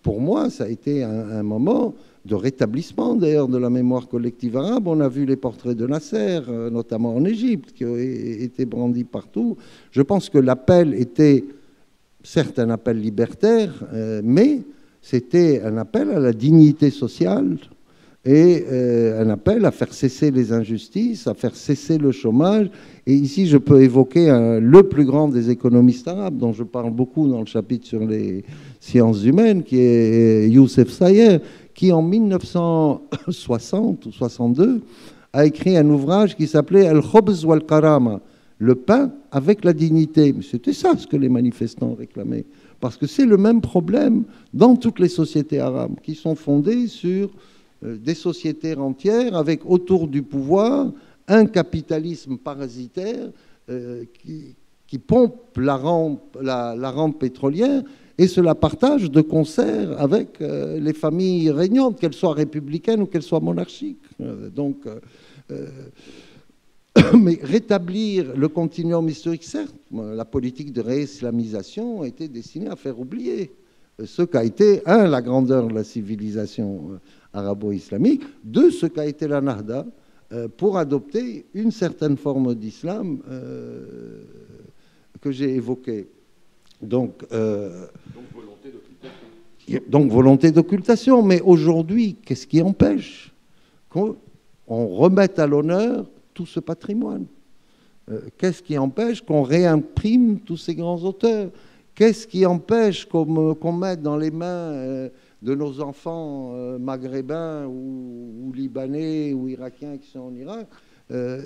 Pour moi, ça a été un moment de rétablissement, d'ailleurs, de la mémoire collective arabe. On a vu les portraits de Nasser, notamment en Égypte, qui ont été brandis partout. Je pense que l'appel était, certes, un appel libertaire, mais c'était un appel à la dignité sociale, et un appel à faire cesser les injustices, à faire cesser le chômage. Et ici, je peux évoquer le plus grand des économistes arabes, dont je parle beaucoup dans le chapitre sur les sciences humaines, qui est Youssef Sayer, qui en 1960 ou 62 a écrit un ouvrage qui s'appelait Al-Khobz wal-Karama, le pain avec la dignité. Mais c'était ça ce que les manifestants réclamaient. Parce que c'est le même problème dans toutes les sociétés arabes, qui sont fondées sur des sociétés entières avec autour du pouvoir un capitalisme parasitaire qui pompe la rente pétrolière et se la partage de concert avec les familles régnantes, qu'elles soient républicaines ou qu'elles soient monarchiques. Mais rétablir le continuum historique, certes, la politique de réislamisation a été destinée à faire oublier ce qu'a été, la grandeur de la civilisation arabo-islamique, ce qu'a été la Nahda, pour adopter une certaine forme d'islam que j'ai évoquée. Donc volonté d'occultation. Mais aujourd'hui, qu'est-ce qui empêche qu'on remette à l'honneur tout ce patrimoine? Qu'est-ce qui empêche qu'on réimprime tous ces grands auteurs? Qu'est-ce qui empêche qu'on mette dans les mains de nos enfants maghrébins ou libanais ou irakiens qui sont en Irak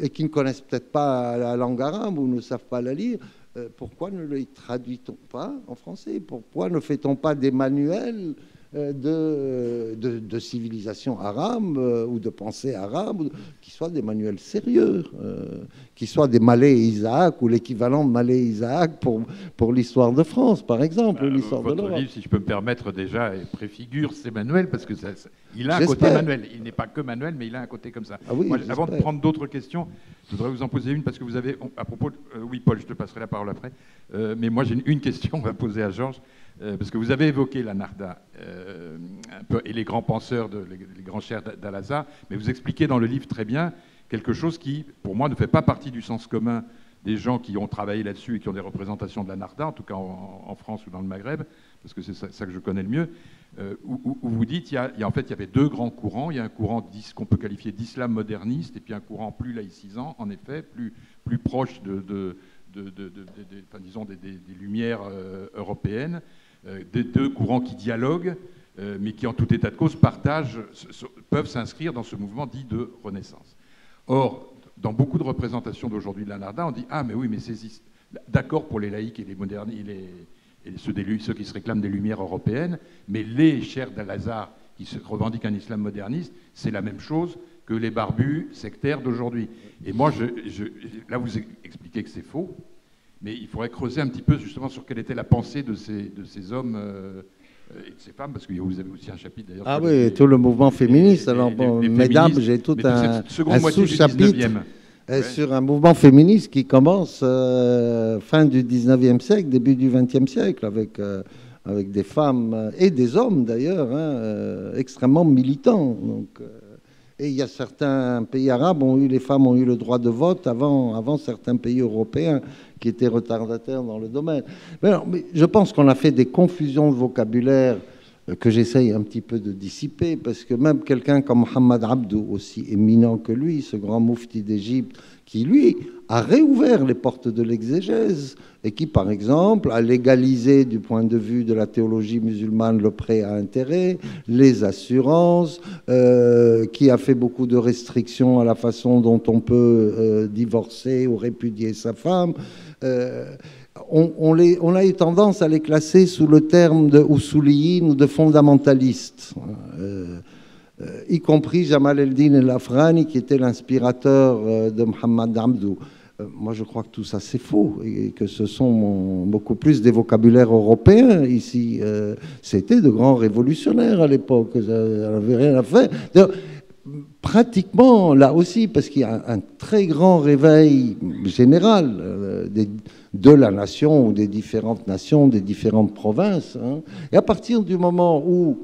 et qui ne connaissent peut-être pas la langue arabe ou ne savent pas la lire, pourquoi ne les traduit-on pas en français? Pourquoi ne fait-on pas des manuels de civilisation arabe ou de pensée arabe qui soient des manuels sérieux, qui soient des Malais et Isaac ou l'équivalent de Malais et Isaac pour l'histoire de France, par exemple, ou l'histoire de l'Europe. Votre livre, si je peux me permettre déjà, préfigure ces manuels, parce que il a un côté manuel. Il n'est pas que manuel, mais il a un côté comme ça. Ah oui, moi, avant de prendre d'autres questions, je voudrais vous en poser une, parce que vous avez, à propos de, oui, Paul, je te passerai la parole après, mais moi j'ai une question à poser à Georges. Parce que vous avez évoqué la Nahda un peu, et les grands penseurs, les grands chers d'Al-Azhar, mais vous expliquez dans le livre très bien quelque chose qui, pour moi, ne fait pas partie du sens commun des gens qui ont travaillé là-dessus et qui ont des représentations de la Nahda, en tout cas en France ou dans le Maghreb, parce que c'est ça que je connais le mieux, où vous dites en fait, il y avait deux grands courants. Il y a un courant qu'on peut qualifier d'islam moderniste, et puis un courant plus laïcisant, en effet, plus proche disons des lumières européennes. Des deux courants qui dialoguent, mais qui, en tout état de cause, peuvent s'inscrire dans ce mouvement dit de Renaissance. Or, dans beaucoup de représentations d'aujourd'hui de la Nahda, on dit « Ah, mais oui, mais c'est d'accord pour les laïcs et les modernes, et ceux qui se réclament des lumières européennes, mais les chers d'Al-Azhar qui se revendiquent un islam moderniste, c'est la même chose que les barbus sectaires d'aujourd'hui. » Et moi, là, vous expliquez que c'est faux. Mais il faudrait creuser un petit peu justement sur quelle était la pensée de ces hommes et de ces femmes, parce que vous avez aussi un chapitre d'ailleurs. Ah oui, tout le mouvement féministe. Alors, mesdames, j'ai tout un sous-chapitre Et sur un mouvement féministe qui commence fin du 19e siècle, début du 20e siècle, avec des femmes et des hommes d'ailleurs, extrêmement militants. Donc, et il y a certains pays arabes les femmes ont eu le droit de vote avant certains pays européens qui étaient retardataires dans le domaine. Mais je pense qu'on a fait des confusions de vocabulaire que j'essaye un petit peu de dissiper, parce que même quelqu'un comme Mohamed Abdou, aussi éminent que lui, ce grand moufti d'Égypte, qui lui a réouvert les portes de l'exégèse et qui, par exemple, a légalisé du point de vue de la théologie musulmane le prêt à intérêt, les assurances, qui a fait beaucoup de restrictions à la façon dont on peut divorcer ou répudier sa femme. On a eu tendance à les classer sous le terme de usuliyin ou de fondamentalistes, y compris Jamal el-Din el-Afghani, qui était l'inspirateur de Mohamed Abdou. Moi, je crois que tout ça, c'est faux, et que ce sont beaucoup plus des vocabulaires européens ici. C'était de grands révolutionnaires à l'époque, ça n'avait rien à faire. Pratiquement, là aussi, parce qu'il y a un très grand réveil général de la nation ou des différentes nations, des différentes provinces. Et à partir du moment où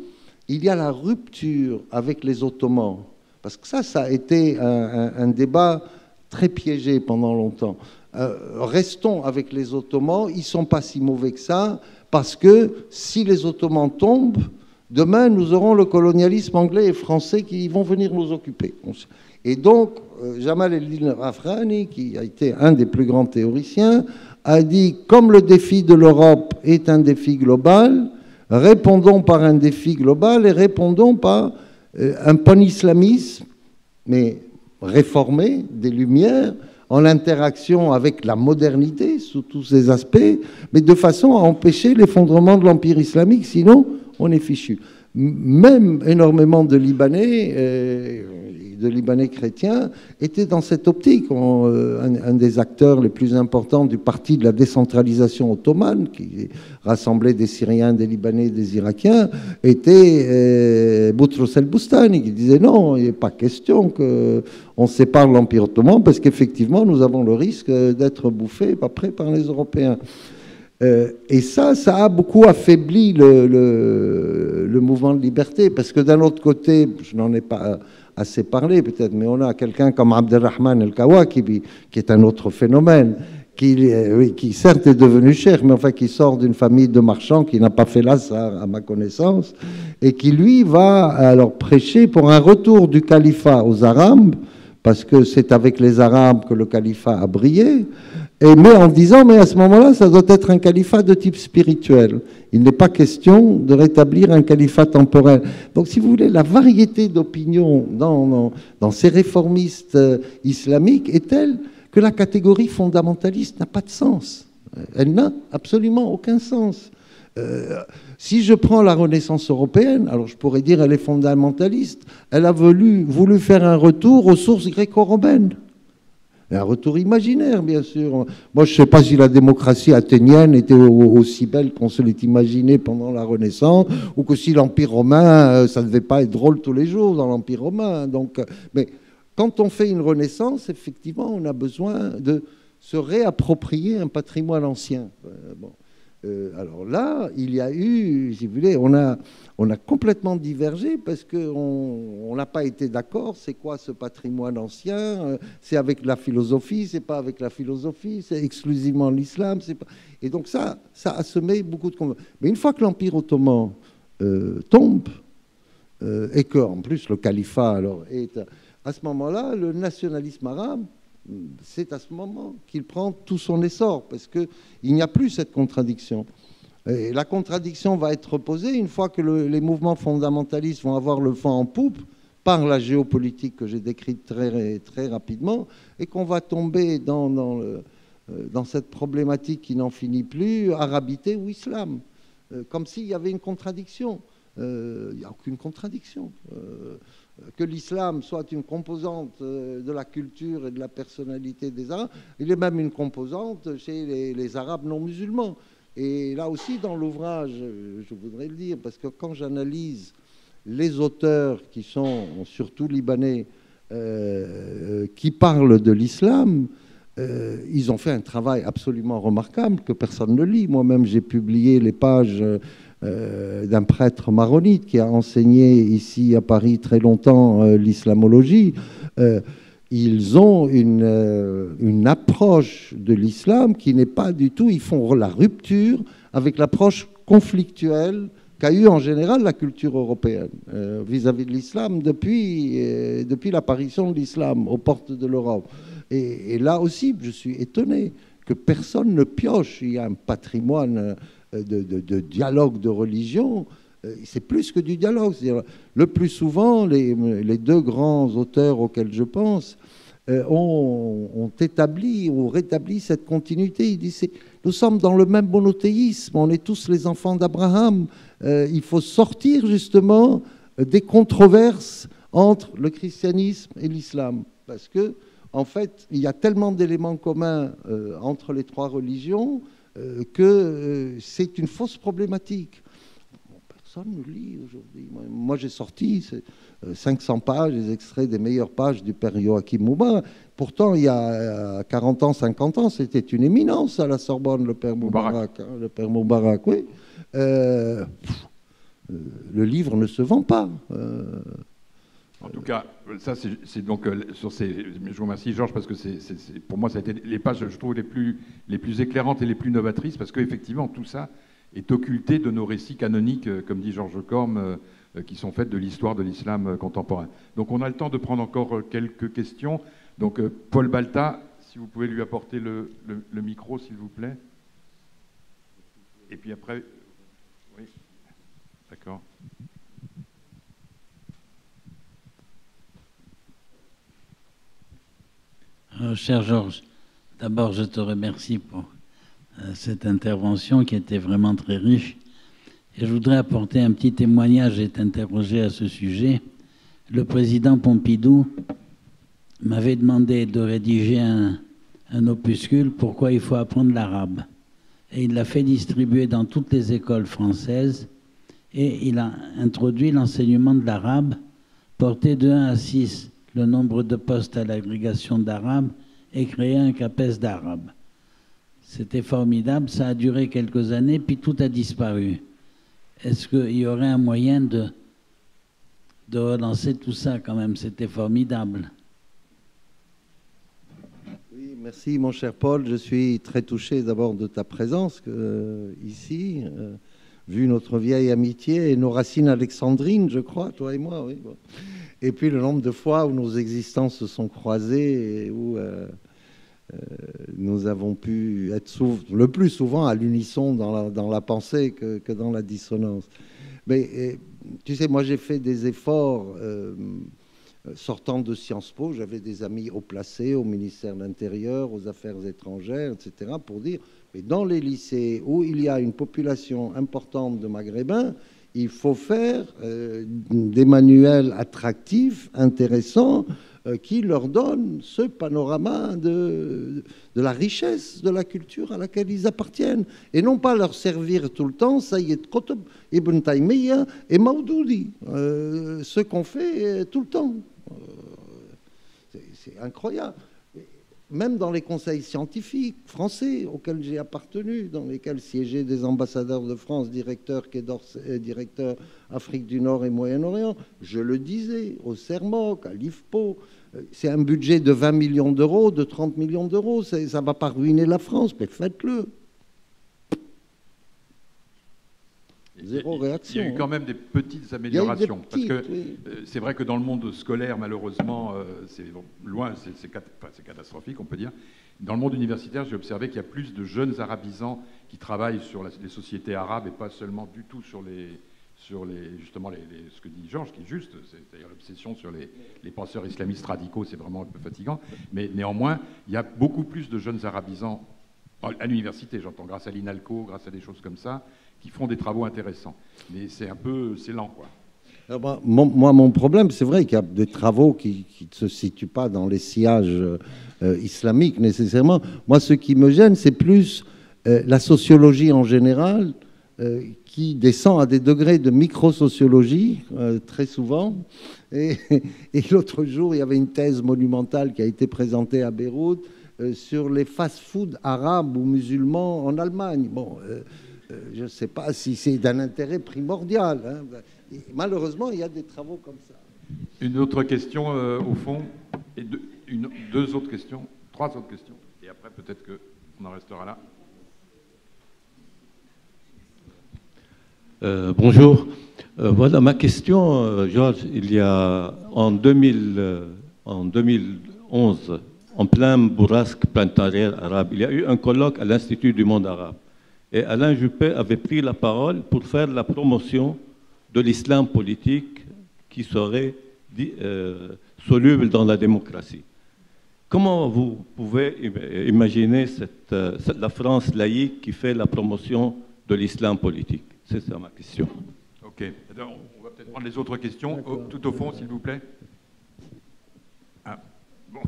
il y a la rupture avec les Ottomans, parce que ça a été un débat très piégé pendant longtemps. Restons avec les Ottomans, ils ne sont pas si mauvais que ça, parce que si les Ottomans tombent, demain, nous aurons le colonialisme anglais et français qui vont venir nous occuper. Et donc, Jamal el-Din Afghani, qui a été un des plus grands théoriciens, a dit, comme le défi de l'Europe est un défi global, répondons par un défi global et répondons par un pan-islamisme, mais réformé, des Lumières, en interaction avec la modernité sous tous ses aspects, mais de façon à empêcher l'effondrement de l'Empire islamique, sinon on est fichu. Même énormément de Libanais chrétiens étaient dans cette optique. Un des acteurs les plus importants du parti de la décentralisation ottomane, qui rassemblait des Syriens, des Libanais, des Irakiens, était Boutros el-Boustani, qui disait non, il n'est pas question qu'on sépare l'Empire ottoman, parce qu'effectivement, nous avons le risque d'être bouffés après par les Européens. Et ça a beaucoup affaibli le mouvement de liberté, parce que d'un autre côté, je n'en ai pas assez parlé peut-être, mais on a quelqu'un comme Abdelrahman el-Kawakibi, qui est un autre phénomène, qui certes est devenu cheikh, mais enfin qui sort d'une famille de marchands, qui n'a pas fait l'Azhar à ma connaissance, et qui lui va alors prêcher pour un retour du califat aux Arabes, parce que c'est avec les Arabes que le califat a brillé, mais en disant, mais à ce moment-là, ça doit être un califat de type spirituel. Il n'est pas question de rétablir un califat temporel. Donc, si vous voulez, la variété d'opinions dans ces réformistes islamiques est telle que la catégorie fondamentaliste n'a pas de sens. Elle n'a absolument aucun sens. Si je prends la Renaissance européenne, alors je pourrais dire qu'elle est fondamentaliste. Elle a voulu faire un retour aux sources gréco-romaines. Un retour imaginaire, bien sûr. Moi, je ne sais pas si la démocratie athénienne était aussi belle qu'on se l'est imaginé pendant la Renaissance, ou que si l'Empire romain, ça ne devait pas être drôle tous les jours dans l'Empire romain. Donc, mais quand on fait une Renaissance, effectivement, on a besoin de se réapproprier un patrimoine ancien. Alors là, il y a eu, si vous voulez, on a complètement divergé parce qu'on n'a pas été d'accord. C'est quoi ce patrimoine ancien? C'est avec la philosophie, c'est pas avec la philosophie, c'est exclusivement l'islam. Et donc ça a semé beaucoup de combats. Mais une fois que l'Empire ottoman tombe, et qu'en plus le califat alors est à ce moment-là, le nationalisme arabe, c'est à ce moment qu'il prend tout son essor, parce qu'il n'y a plus cette contradiction. Et la contradiction va être reposée une fois que les mouvements fondamentalistes vont avoir le vent en poupe par la géopolitique que j'ai décrite très, très rapidement, et qu'on va tomber dans cette problématique qui n'en finit plus, arabité ou islam, comme s'il y avait une contradiction. Il n'y a aucune contradiction. Que l'islam soit une composante de la culture et de la personnalité des Arabes, il est même une composante chez les Arabes non musulmans. Et là aussi, dans l'ouvrage, je voudrais le dire, parce que quand j'analyse les auteurs qui sont surtout libanais, qui parlent de l'islam, ils ont fait un travail absolument remarquable que personne ne lit. Moi-même, j'ai publié les pages d'un prêtre maronite qui a enseigné ici à Paris très longtemps l'islamologie. Ils ont une approche de l'islam qui n'est pas du tout... Ils font la rupture avec l'approche conflictuelle qu'a eu en général la culture européenne vis-à-vis de l'islam depuis l'apparition de l'islam aux portes de l'Europe. Et là aussi, je suis étonné que personne ne pioche. Il y a un patrimoine de dialogue de religion. C'est plus que du dialogue. C'est-à-dire, le plus souvent, les deux grands auteurs auxquels je pense ont établi ou rétabli cette continuité. Ils disent, nous sommes dans le même monothéisme, on est tous les enfants d'Abraham. Il faut sortir justement des controverses entre le christianisme et l'islam. Parce que, en fait, il y a tellement d'éléments communs entre les trois religions que c'est une fausse problématique. Personne ne lit aujourd'hui. Moi, j'ai sorti 500 pages, des extraits des meilleures pages du père Joachim Mouba. Pourtant, il y a 40 ans, 50 ans, c'était une éminence à la Sorbonne, le père Moubarak. Le père Moubarak, oui. Le livre ne se vend pas. En tout cas, ça, c'est donc sur ces. Je vous remercie, Georges, parce que pour moi, ça a été les pages, je trouve, les plus éclairantes et les plus novatrices, parce qu'effectivement, tout ça est occulté de nos récits canoniques, comme dit Georges Corme, qui sont faits de l'histoire de l'islam contemporain. Donc, on a le temps de prendre encore quelques questions. Donc, Paul Balta, si vous pouvez lui apporter le micro, s'il vous plaît. Et puis après, oui, d'accord. Cher Georges, d'abord je te remercie pour cette intervention qui était vraiment très riche. Et je voudrais apporter un petit témoignage. J'ai été interrogé à ce sujet. Le président Pompidou m'avait demandé de rédiger un opuscule, pourquoi il faut apprendre l'arabe. Et il l'a fait distribuer dans toutes les écoles françaises et il a introduit l'enseignement de l'arabe, porté de 1 à 6 le nombre de postes à l'agrégation d'arabe et créé un CAPES d'arabe. C'était formidable, ça a duré quelques années, puis tout a disparu. Est-ce qu'il y aurait un moyen de relancer tout ça quand même? C'était formidable. Oui, merci mon cher Paul. Je suis très touché d'abord de ta présence ici, vu notre vieille amitié et nos racines alexandrines, je crois, toi et moi. Oui. Bon. Et puis le nombre de fois où nos existences se sont croisées et où nous avons pu être le plus souvent à l'unisson dans la pensée que dans la dissonance. Mais tu sais, moi j'ai fait des efforts sortant de Sciences Po. J'avais des amis haut placés au ministère de l'Intérieur, aux Affaires étrangères, etc., pour dire, mais dans les lycées où il y a une population importante de Maghrébins, il faut faire des manuels attractifs, intéressants, qui leur donnent ce panorama de la richesse de la culture à laquelle ils appartiennent. Et non pas leur servir tout le temps Sayyid Qutb, Ibn Taymiyyah et Maudoudi, ce qu'on fait tout le temps. C'est incroyable. Même dans les conseils scientifiques français auxquels j'ai appartenu, dans lesquels siégeaient des ambassadeurs de France, directeur Quai d'Orsay, directeur Afrique du Nord et Moyen-Orient, je le disais, au CERMOC, à l'IFPO, c'est un budget de 20 millions d'euros, de 30 millions d'euros, ça ne va pas ruiner la France, mais faites-le. Zéro réaction. Il y a eu quand même des petites améliorations. Parce que c'est vrai que dans le monde scolaire, malheureusement, c'est loin, c'est catastrophique, on peut dire. Dans le monde universitaire, j'ai observé qu'il y a plus de jeunes arabisants qui travaillent sur les sociétés arabes et pas seulement du tout sur justement ce que dit Georges, qui est juste, c'est-à-dire l'obsession sur les penseurs islamistes radicaux, c'est vraiment un peu fatigant. Mais néanmoins, il y a beaucoup plus de jeunes arabisants à l'université, j'entends, grâce à l'INALCO, grâce à des choses comme ça, qui font des travaux intéressants. Mais c'est lent, quoi. Alors, moi, mon problème, c'est vrai qu'il y a des travaux qui ne se situent pas dans les sillages islamiques nécessairement. Moi, ce qui me gêne, c'est plus la sociologie en général qui descend à des degrés de microsociologie, très souvent. Et l'autre jour, il y avait une thèse monumentale qui a été présentée à Beyrouth sur les fast-foods arabes ou musulmans en Allemagne. Bon, je ne sais pas si c'est d'un intérêt primordial. Hein. Et malheureusement, il y a des travaux comme ça. Une autre question au fond, et deux autres questions, trois autres questions, et après peut-être qu'on en restera là. Bonjour. Voilà ma question, Georges. Il y a en 2011, en plein bourrasque planétaire arabe, il y a eu un colloque à l'Institut du monde arabe. Et Alain Juppé avait pris la parole pour faire la promotion de l'islam politique qui serait soluble dans la démocratie. Comment vous pouvez imaginer la France laïque qui fait la promotion de l'islam politique? C'est ça ma question. Ok. Alors, on va peut-être prendre les autres questions. Tout au fond, s'il vous plaît. Ah, bon.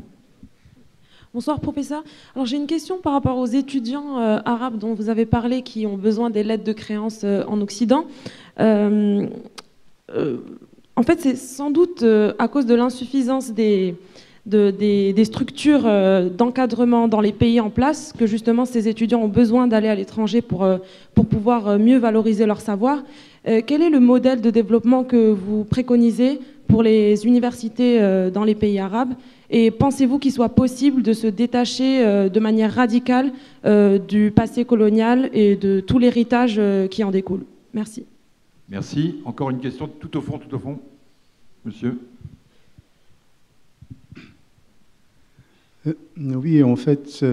Bonsoir, professeur. Alors, j'ai une question par rapport aux étudiants arabes dont vous avez parlé qui ont besoin des lettres de créance en Occident. En fait, c'est sans doute à cause de l'insuffisance des structures d'encadrement dans les pays en place que justement ces étudiants ont besoin d'aller à l'étranger pour pouvoir mieux valoriser leur savoir. Quel est le modèle de développement que vous préconisez pour les universités dans les pays arabes? Et pensez-vous qu'il soit possible de se détacher de manière radicale du passé colonial et de tout l'héritage qui en découle? Merci. Merci. Encore une question tout au fond, monsieur. Oui, en fait,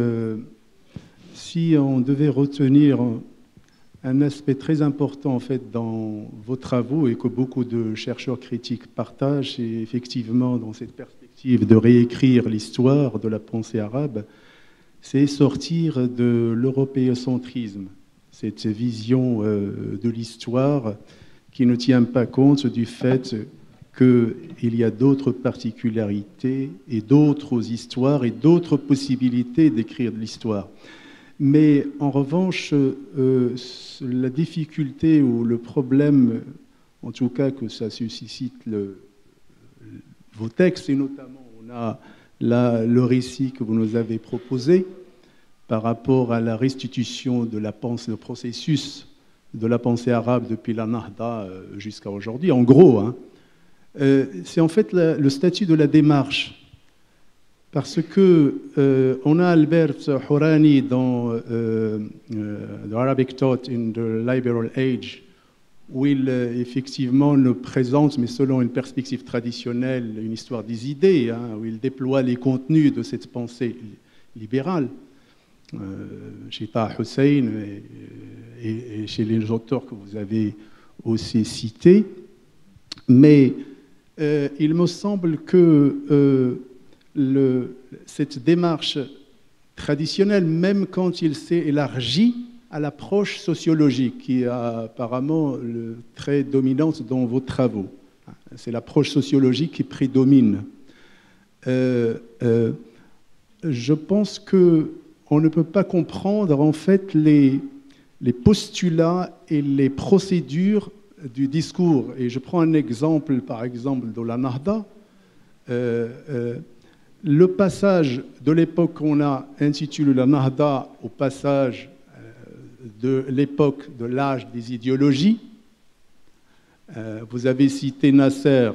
si on devait retenir un aspect très important en fait, dans vos travaux et que beaucoup de chercheurs critiques partagent, c'est effectivement dans cette perspective de réécrire l'histoire de la pensée arabe, c'est sortir de l'européocentrisme, cette vision de l'histoire qui ne tient pas compte du fait qu'il y a d'autres particularités et d'autres histoires et d'autres possibilités d'écrire de l'histoire. Mais en revanche, la difficulté ou le problème, en tout cas que ça suscite vos textes, et notamment on a là le récit que vous nous avez proposé par rapport à la restitution de la pensée, le processus de la pensée arabe depuis la Nahda jusqu'à aujourd'hui, en gros, hein, c'est en fait le statut de la démarche. Parce que on a Albert Hourani dans The Arabic Thought in the Liberal Age, où il effectivement nous présente, mais selon une perspective traditionnelle, une histoire des idées, hein, où il déploie les contenus de cette pensée libérale, chez Taha Hussein et chez les auteurs que vous avez aussi cités. Mais il me semble que cette démarche traditionnelle, même quand il s'est élargi à l'approche sociologique, qui est apparemment très dominante dans vos travaux, c'est l'approche sociologique qui prédomine. Je pense qu'on ne peut pas comprendre en fait les postulats et les procédures du discours. Et je prends un exemple, par exemple, de la Nahda. Le passage de l'époque qu'on a intitulé la Nahda au passage de l'époque de l'âge des idéologies. Vous avez cité Nasser,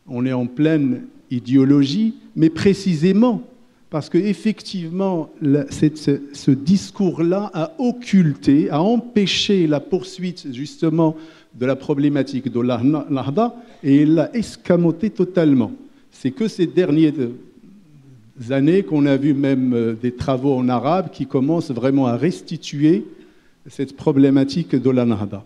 on est en pleine idéologie, mais précisément parce qu'effectivement, ce discours-là a occulté, a empêché la poursuite justement de la problématique de la Nahda et il l'a escamoté totalement. C'est que ces dernières années qu'on a vu même des travaux en arabe qui commencent vraiment à restituer cette problématique de la Nahda.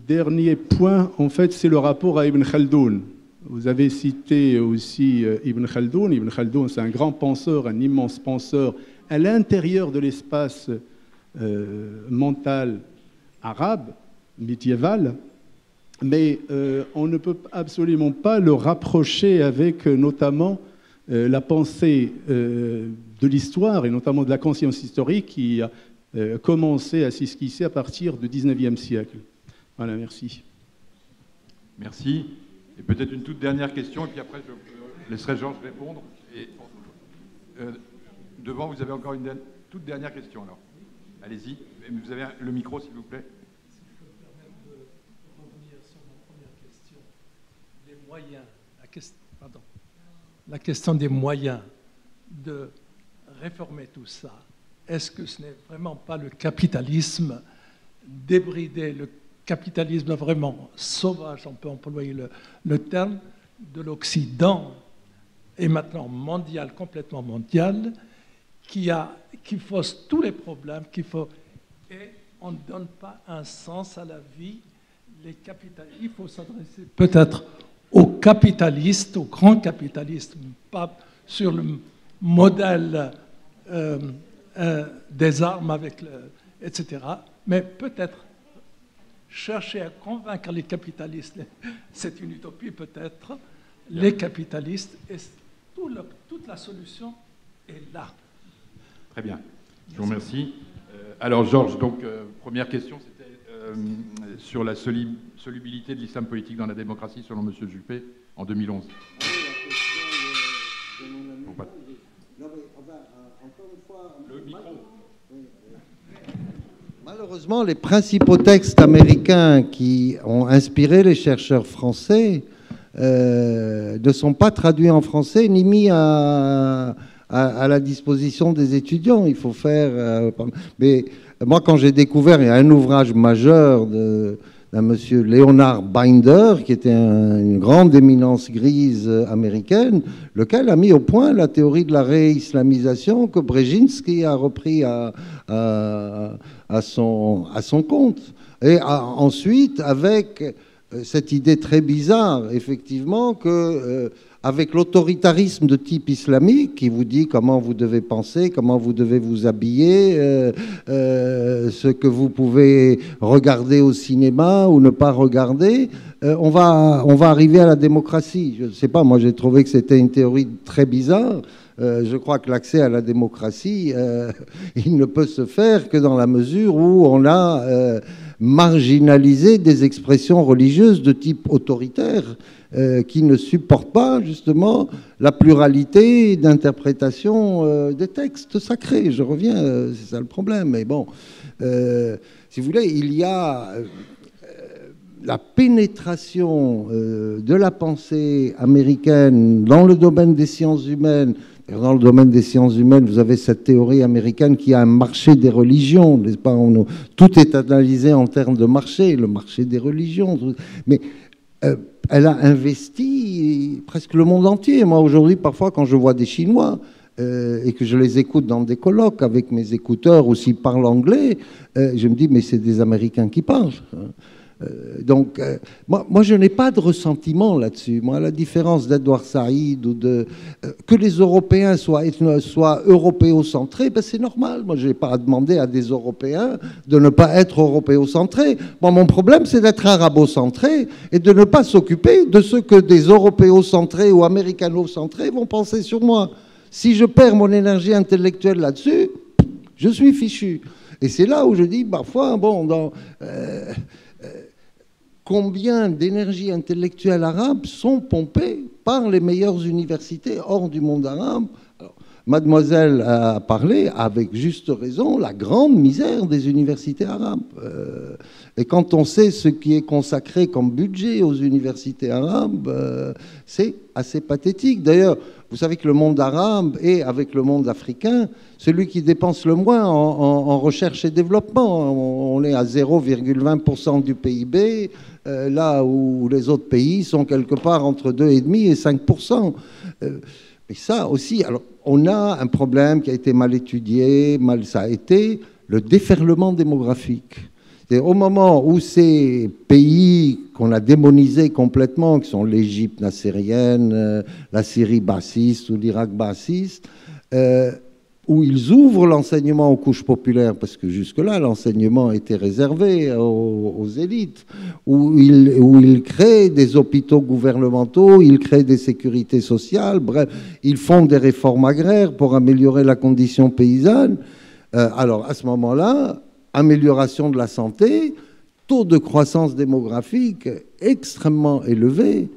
Dernier point, en fait, c'est le rapport à Ibn Khaldoun. Vous avez cité aussi Ibn Khaldoun. Ibn Khaldoun, c'est un grand penseur, un immense penseur à l'intérieur de l'espace mental arabe, médiéval. Mais on ne peut absolument pas le rapprocher avec notamment la pensée de l'histoire et notamment de la conscience historique qui commencé à s'esquisser à partir du 19e siècle. Voilà, merci. Merci. Et peut-être une toute dernière question, et puis après je laisserai Georges répondre. Et, devant, vous avez encore une toute dernière question, alors. Allez-y. Vous avez le micro, s'il vous plaît. Si je peux me permettre de revenir sur ma première question. Les moyens, la question des moyens de réformer tout ça. Est-ce que ce n'est vraiment pas le capitalisme débridé, le capitalisme vraiment sauvage, on peut employer le terme, de l'Occident, et maintenant mondial, complètement mondial, qui fausse tous les problèmes, et on ne donne pas un sens à la vie. Il faut s'adresser peut-être aux capitalistes, aux grands capitalistes, pas sur le modèle des armes, etc., mais peut-être chercher à convaincre les capitalistes, c'est une utopie peut-être, les capitalistes, et toute la solution est là. Très bien, je vous remercie. Alors Georges, donc première question, c'était sur la solubilité de l'islam politique dans la démocratie selon M. Juppé en 2011. Le micro. Malheureusement, les principaux textes américains qui ont inspiré les chercheurs français ne sont pas traduits en français ni mis à la disposition des étudiants. Il faut faire... mais moi, quand j'ai découvert, il y a un ouvrage majeur d'un monsieur Leonard Binder, qui était une grande éminence grise américaine, lequel a mis au point la théorie de la réislamisation que Brzezinski a repris à son compte. Et ensuite, avec cette idée très bizarre, effectivement, que avec l'autoritarisme de type islamique, qui vous dit comment vous devez penser, comment vous devez vous habiller, ce que vous pouvez regarder au cinéma ou ne pas regarder, on va arriver à la démocratie. Je ne sais pas, moi j'ai trouvé que c'était une théorie très bizarre. Je crois que l'accès à la démocratie, il ne peut se faire que dans la mesure où on a marginalisé des expressions religieuses de type autoritaire qui ne supportent pas justement la pluralité d'interprétation des textes sacrés. Je reviens, c'est ça le problème. Mais bon, si vous voulez, il y a la pénétration de la pensée américaine dans le domaine des sciences humaines. Dans le domaine des sciences humaines, vous avez cette théorie américaine qui a un marché des religions, n'est-ce pas? Tout est analysé en termes de marché, le marché des religions. Mais elle a investi presque le monde entier. Moi, aujourd'hui, parfois, quand je vois des Chinois et que je les écoute dans des colloques avec mes écouteurs ou s'ils parlent anglais, je me dis, mais c'est des Américains qui parlent. Donc, moi, je n'ai pas de ressentiment là-dessus. Moi, à la différence d'Edouard Saïd ou que les Européens soient européocentrés, ben c'est normal. Moi, je n'ai pas à demander à des Européens de ne pas être européocentrés. Moi, mon problème, c'est d'être arabocentré et de ne pas s'occuper de ce que des européocentrés ou américanocentrés vont penser sur moi. Si je perds mon énergie intellectuelle là-dessus, je suis fichu. Et c'est là où je dis, parfois, bon, combien d'énergie intellectuelle arabe sont pompées par les meilleures universités hors du monde arabe. Alors, mademoiselle a parlé, avec juste raison, la grande misère des universités arabes. Et quand on sait ce qui est consacré comme budget aux universités arabes, c'est assez pathétique. D'ailleurs, vous savez que le monde arabe est, avec le monde africain, celui qui dépense le moins en recherche et développement. On est à 0,20% du PIB, là où les autres pays sont quelque part entre 2,5% et 5%. Mais ça aussi, alors on a un problème qui a été mal étudié, ça a été le déferlement démographique. Et au moment où ces pays qu'on a démonisés complètement, qui sont l'Égypte nassérienne, la Syrie bassiste ou l'Irak bassiste, où ils ouvrent l'enseignement aux couches populaires, parce que jusque-là, l'enseignement était réservé aux élites, où ils créent des hôpitaux gouvernementaux, ils créent des sécurités sociales, bref, ils font des réformes agraires pour améliorer la condition paysanne. Alors, à ce moment-là, amélioration de la santé, taux de croissance démographique extrêmement élevé,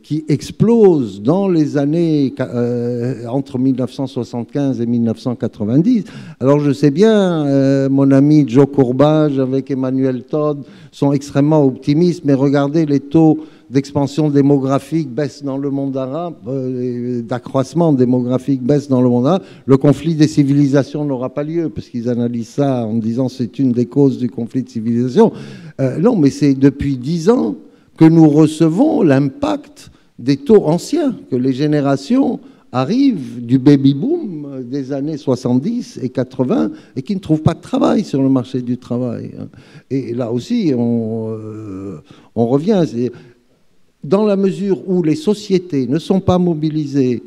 qui explose dans les années entre 1975 et 1990. Alors je sais bien, mon ami Joe Courbage avec Emmanuel Todd sont extrêmement optimistes, mais regardez, les taux d'expansion démographique baissent dans le monde arabe, d'accroissement démographique baisse dans le monde arabe. Le conflit des civilisations n'aura pas lieu, parce qu'ils analysent ça en disant que c'est une des causes du conflit de civilisation. Non, mais c'est depuis 10 ans que nous recevons l'impact des taux anciens, que les générations arrivent du baby-boom des années 70 et 80 et qui ne trouvent pas de travail sur le marché du travail. Et là aussi, on revient. Dans la mesure où les sociétés ne sont pas mobilisées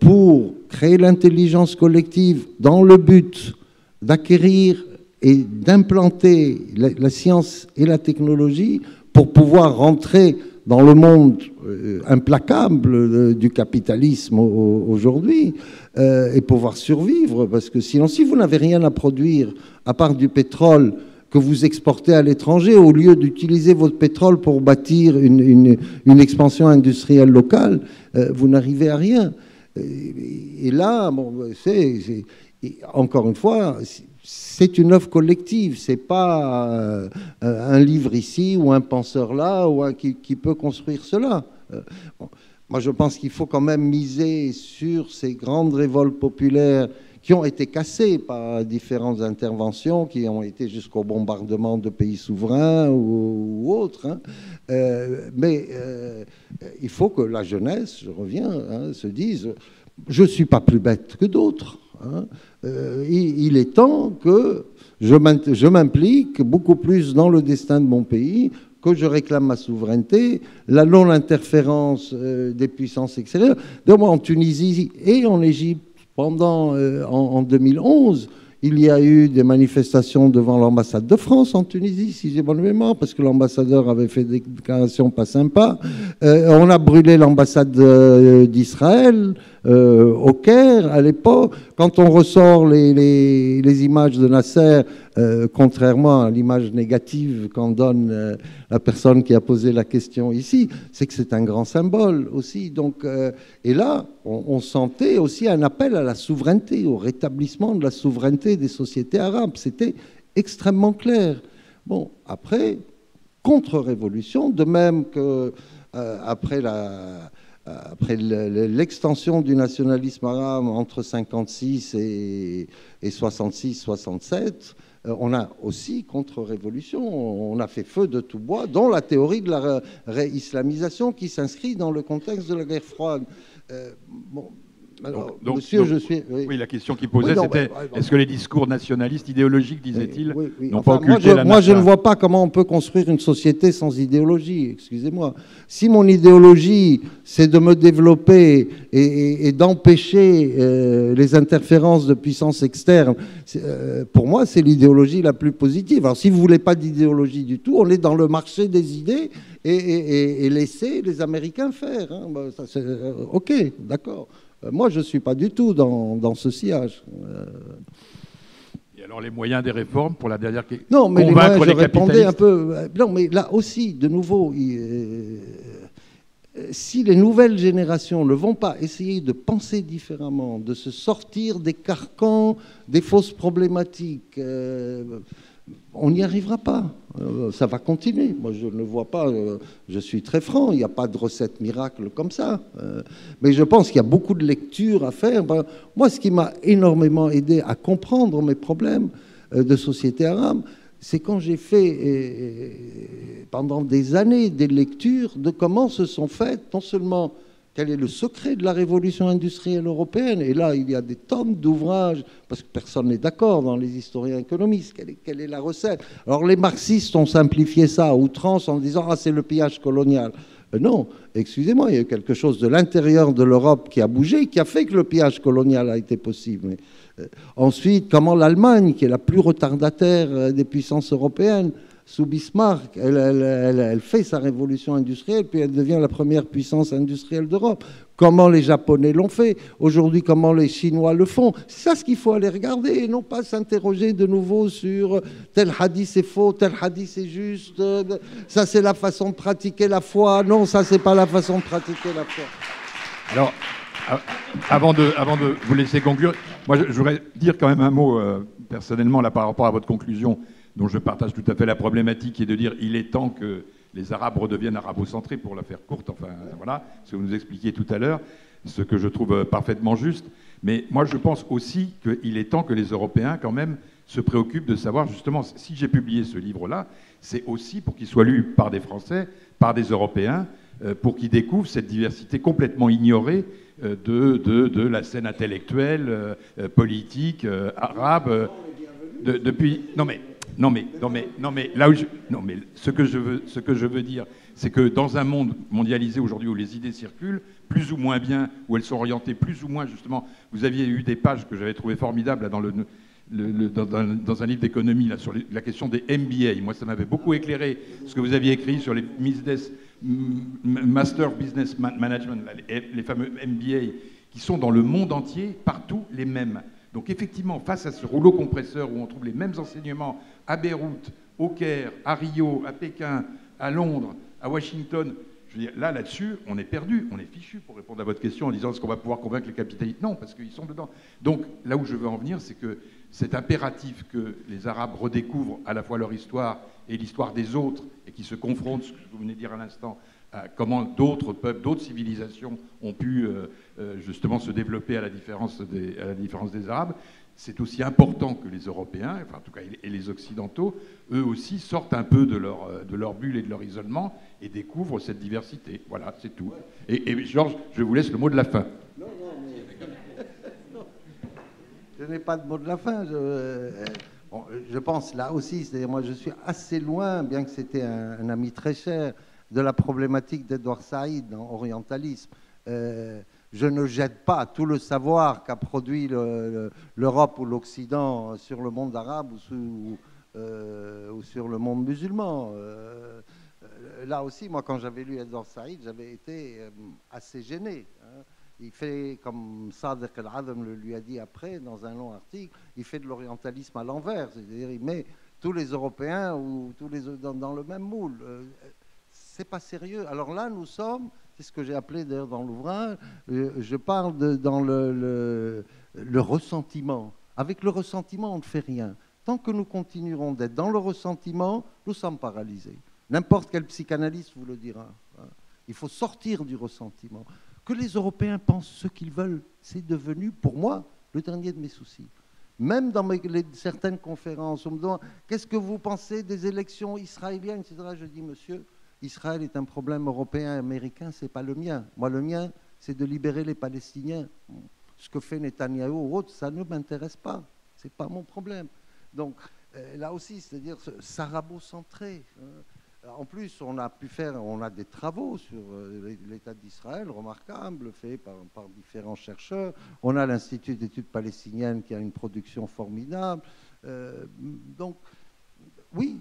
pour créer l'intelligence collective dans le but d'acquérir et d'implanter la science et la technologie, pour pouvoir rentrer dans le monde implacable du capitalisme aujourd'hui et pouvoir survivre. Parce que sinon, si vous n'avez rien à produire à part du pétrole que vous exportez à l'étranger, au lieu d'utiliser votre pétrole pour bâtir une expansion industrielle locale, vous n'arrivez à rien. Et là, bon, encore une fois, c'est une œuvre collective, c'est pas un livre ici ou un penseur là ou qui peut construire cela. Bon, moi, je pense qu'il faut quand même miser sur ces grandes révoltes populaires qui ont été cassées par différentes interventions, qui ont été jusqu'au bombardement de pays souverains ou autres. Hein. Mais il faut que la jeunesse, je reviens, se dise « je ne suis pas plus bête que d'autres ». Hein. Il est temps que je m'implique beaucoup plus dans le destin de mon pays, que je réclame ma souveraineté, la non-interférence des puissances extérieures. Donc, moi, en Tunisie et en Égypte, en 2011, il y a eu des manifestations devant l'ambassade de France en Tunisie, si j'ai bonne mémoire, parce que l'ambassadeur avait fait des déclarations pas sympas. On a brûlé l'ambassade d'Israël au Caire à l'époque. Quand on ressort les images de Nasser, contrairement à l'image négative qu'en donne la personne qui a posé la question ici, c'est que c'est un grand symbole aussi. Donc, et là, on sentait aussi un appel à la souveraineté, au rétablissement de la souveraineté des sociétés arabes. C'était extrêmement clair. Bon, après, contre-révolution, de même que après l'extension du nationalisme arabe entre 56 et 66-67, on a aussi contre-révolution, on a fait feu de tout bois, dont la théorie de la réislamisation qui s'inscrit dans le contexte de la guerre froide. Bon, alors, monsieur, je suis... Oui, la question qu'il posait, c'était est-ce que les discours nationalistes idéologiques, disait-il, n'ont enfin, pas occulté la moi, je ne vois pas comment on peut construire une société sans idéologie, excusez-moi. Si mon idéologie, c'est de me développer et d'empêcher les interférences de puissances externes, pour moi, c'est l'idéologie la plus positive. Alors, si vous ne voulez pas d'idéologie du tout, on est dans le marché des idées et laisser les Américains faire. Hein. OK, d'accord. Moi, je ne suis pas du tout dans ce sillage. Et alors, les moyens des réformes pour la dernière question? Non, mais les moyens, je répondais un peu... Non, mais là aussi, de nouveau, si les nouvelles générations ne vont pas essayer de penser différemment, de se sortir des carcans, des fausses problématiques, on n'y arrivera pas. Ça va continuer. Moi, je ne vois pas, je suis très franc, il n'y a pas de recette miracle comme ça. Mais je pense qu'il y a beaucoup de lectures à faire. Moi, ce qui m'a énormément aidé à comprendre mes problèmes de société arabe, c'est quand j'ai fait pendant des années des lectures de comment se sont faites, non seulement quel est le secret de la révolution industrielle européenne, et là il y a des tonnes d'ouvrages, parce que personne n'est d'accord dans les historiens économistes, quelle est la recette. Alors les marxistes ont simplifié ça à outrance en disant « Ah, c'est le pillage colonial ». Non, excusez-moi, il y a eu quelque chose de l'intérieur de l'Europe qui a bougé, qui a fait que le pillage colonial a été possible. Mais, ensuite, comment l'Allemagne, qui est la plus retardataire des puissances européennes, sous Bismarck. Elle fait sa révolution industrielle, puis elle devient la première puissance industrielle d'Europe. Comment les Japonais l'ont fait, aujourd'hui comment les Chinois le font. C'est ça ce qu'il faut aller regarder, et non pas s'interroger de nouveau sur tel hadith est faux, tel hadith est juste, ça c'est la façon de pratiquer la foi. Non, ça c'est pas la façon de pratiquer la foi. Alors, avant de vous laisser conclure, moi je voudrais dire quand même un mot personnellement là, par rapport à votre conclusion, dont je partage tout à fait la problématique, et de dire il est temps que les Arabes redeviennent arabocentrés, pour la faire courte, enfin voilà, ce que vous nous expliquiez tout à l'heure, ce que je trouve parfaitement juste. Mais moi je pense aussi qu'il est temps que les Européens quand même se préoccupent de savoir justement, si j'ai publié ce livre-là, c'est aussi pour qu'il soit lu par des Français, par des Européens, pour qu'ils découvrent cette diversité complètement ignorée de la scène intellectuelle, politique, arabe, depuis... Non mais là où ce que je veux dire, c'est que dans un monde mondialisé aujourd'hui où les idées circulent plus ou moins bien, où elles sont orientées plus ou moins justement, vous aviez eu des pages que j'avais trouvées formidables là, dans un livre d'économie là sur la question des MBA. Moi, ça m'avait beaucoup éclairé ce que vous aviez écrit sur les Master Business Management, les fameux MBA, qui sont dans le monde entier partout les mêmes. Donc effectivement, face à ce rouleau compresseur où on trouve les mêmes enseignements à Beyrouth, au Caire, à Rio, à Pékin, à Londres, à Washington, je veux dire, là-dessus, on est perdu, on est fichu, pour répondre à votre question en disant est-ce qu'on va pouvoir convaincre les capitalistes? Non, parce qu'ils sont dedans. Donc là où je veux en venir, c'est que c'est impératif que les Arabes redécouvrent à la fois leur histoire et l'histoire des autres, et qu'ils se confrontent, ce que vous venez de dire à l'instant, à comment d'autres peuples, d'autres civilisations ont pu justement se développer à la différence des Arabes. C'est aussi important que les Européens, enfin en tout cas et les Occidentaux, eux aussi sortent un peu de leur bulle et de leur isolement et découvrent cette diversité. Voilà, c'est tout. Et Georges, je vous laisse le mot de la fin. Non, je n'ai pas de mot de la fin. Je pense là aussi, c'est-à-dire moi je suis assez loin, bien que c'était un ami très cher, de la problématique d'Edward Said dans Orientalisme. Je ne jette pas tout le savoir qu'a produit l'Europe ou l'Occident sur le monde arabe ou sur le monde musulman. Là aussi, moi, quand j'avais lu Edward Said, j'avais été assez gêné. Hein. Il fait, comme Sadiq al-Adham lui a dit après, dans un long article, il fait de l'orientalisme à l'envers. C'est-à-dire, il met tous les Européens ou tous les dans le même moule. C'est pas sérieux. Alors là, nous sommes, c'est ce que j'ai appelé d'ailleurs dans l'ouvrage, je parle dans le ressentiment. Avec le ressentiment, on ne fait rien. Tant que nous continuerons d'être dans le ressentiment, nous sommes paralysés. N'importe quel psychanalyste vous le dira. Il faut sortir du ressentiment. Que les Européens pensent ce qu'ils veulent, c'est devenu, pour moi, le dernier de mes soucis. Même dans certaines conférences, on me demande « Qu'est-ce que vous pensez des élections israéliennes ?» etc. Je dis « Monsieur, Israël est un problème européen et américain, ce n'est pas le mien. Moi, le mien, c'est de libérer les Palestiniens. Ce que fait Netanyahou ou autre, ça ne m'intéresse pas. Ce n'est pas mon problème. » Donc, là aussi, c'est-à-dire s'arabo-centré. En plus, on a des travaux sur l'État d'Israël, remarquables, faits par différents chercheurs. On a l'Institut d'études palestiniennes qui a une production formidable. Donc, oui,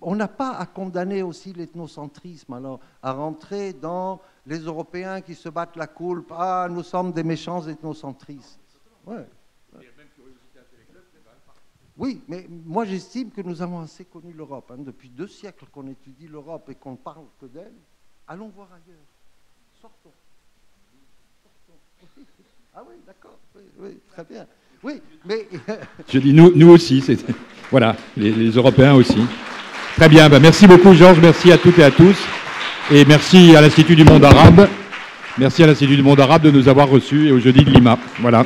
on n'a pas à condamner aussi l'ethnocentrisme, alors à rentrer dans les Européens qui se battent la coulpe. Ah, nous sommes des méchants ethnocentristes. Ouais. Oui, mais moi j'estime que nous avons assez connu l'Europe. Hein. Depuis 2 siècles qu'on étudie l'Europe et qu'on ne parle que d'elle. Allons voir ailleurs. Sortons. Ah oui, d'accord. Oui, très bien. Oui, mais... Je dis nous aussi. Voilà, les Européens aussi. Très bien. Ben, merci beaucoup, Georges. Merci à toutes et à tous. Et merci à l'Institut du Monde Arabe. Merci à l'Institut du Monde Arabe de nous avoir reçus et au Jeudi de Lima. Voilà.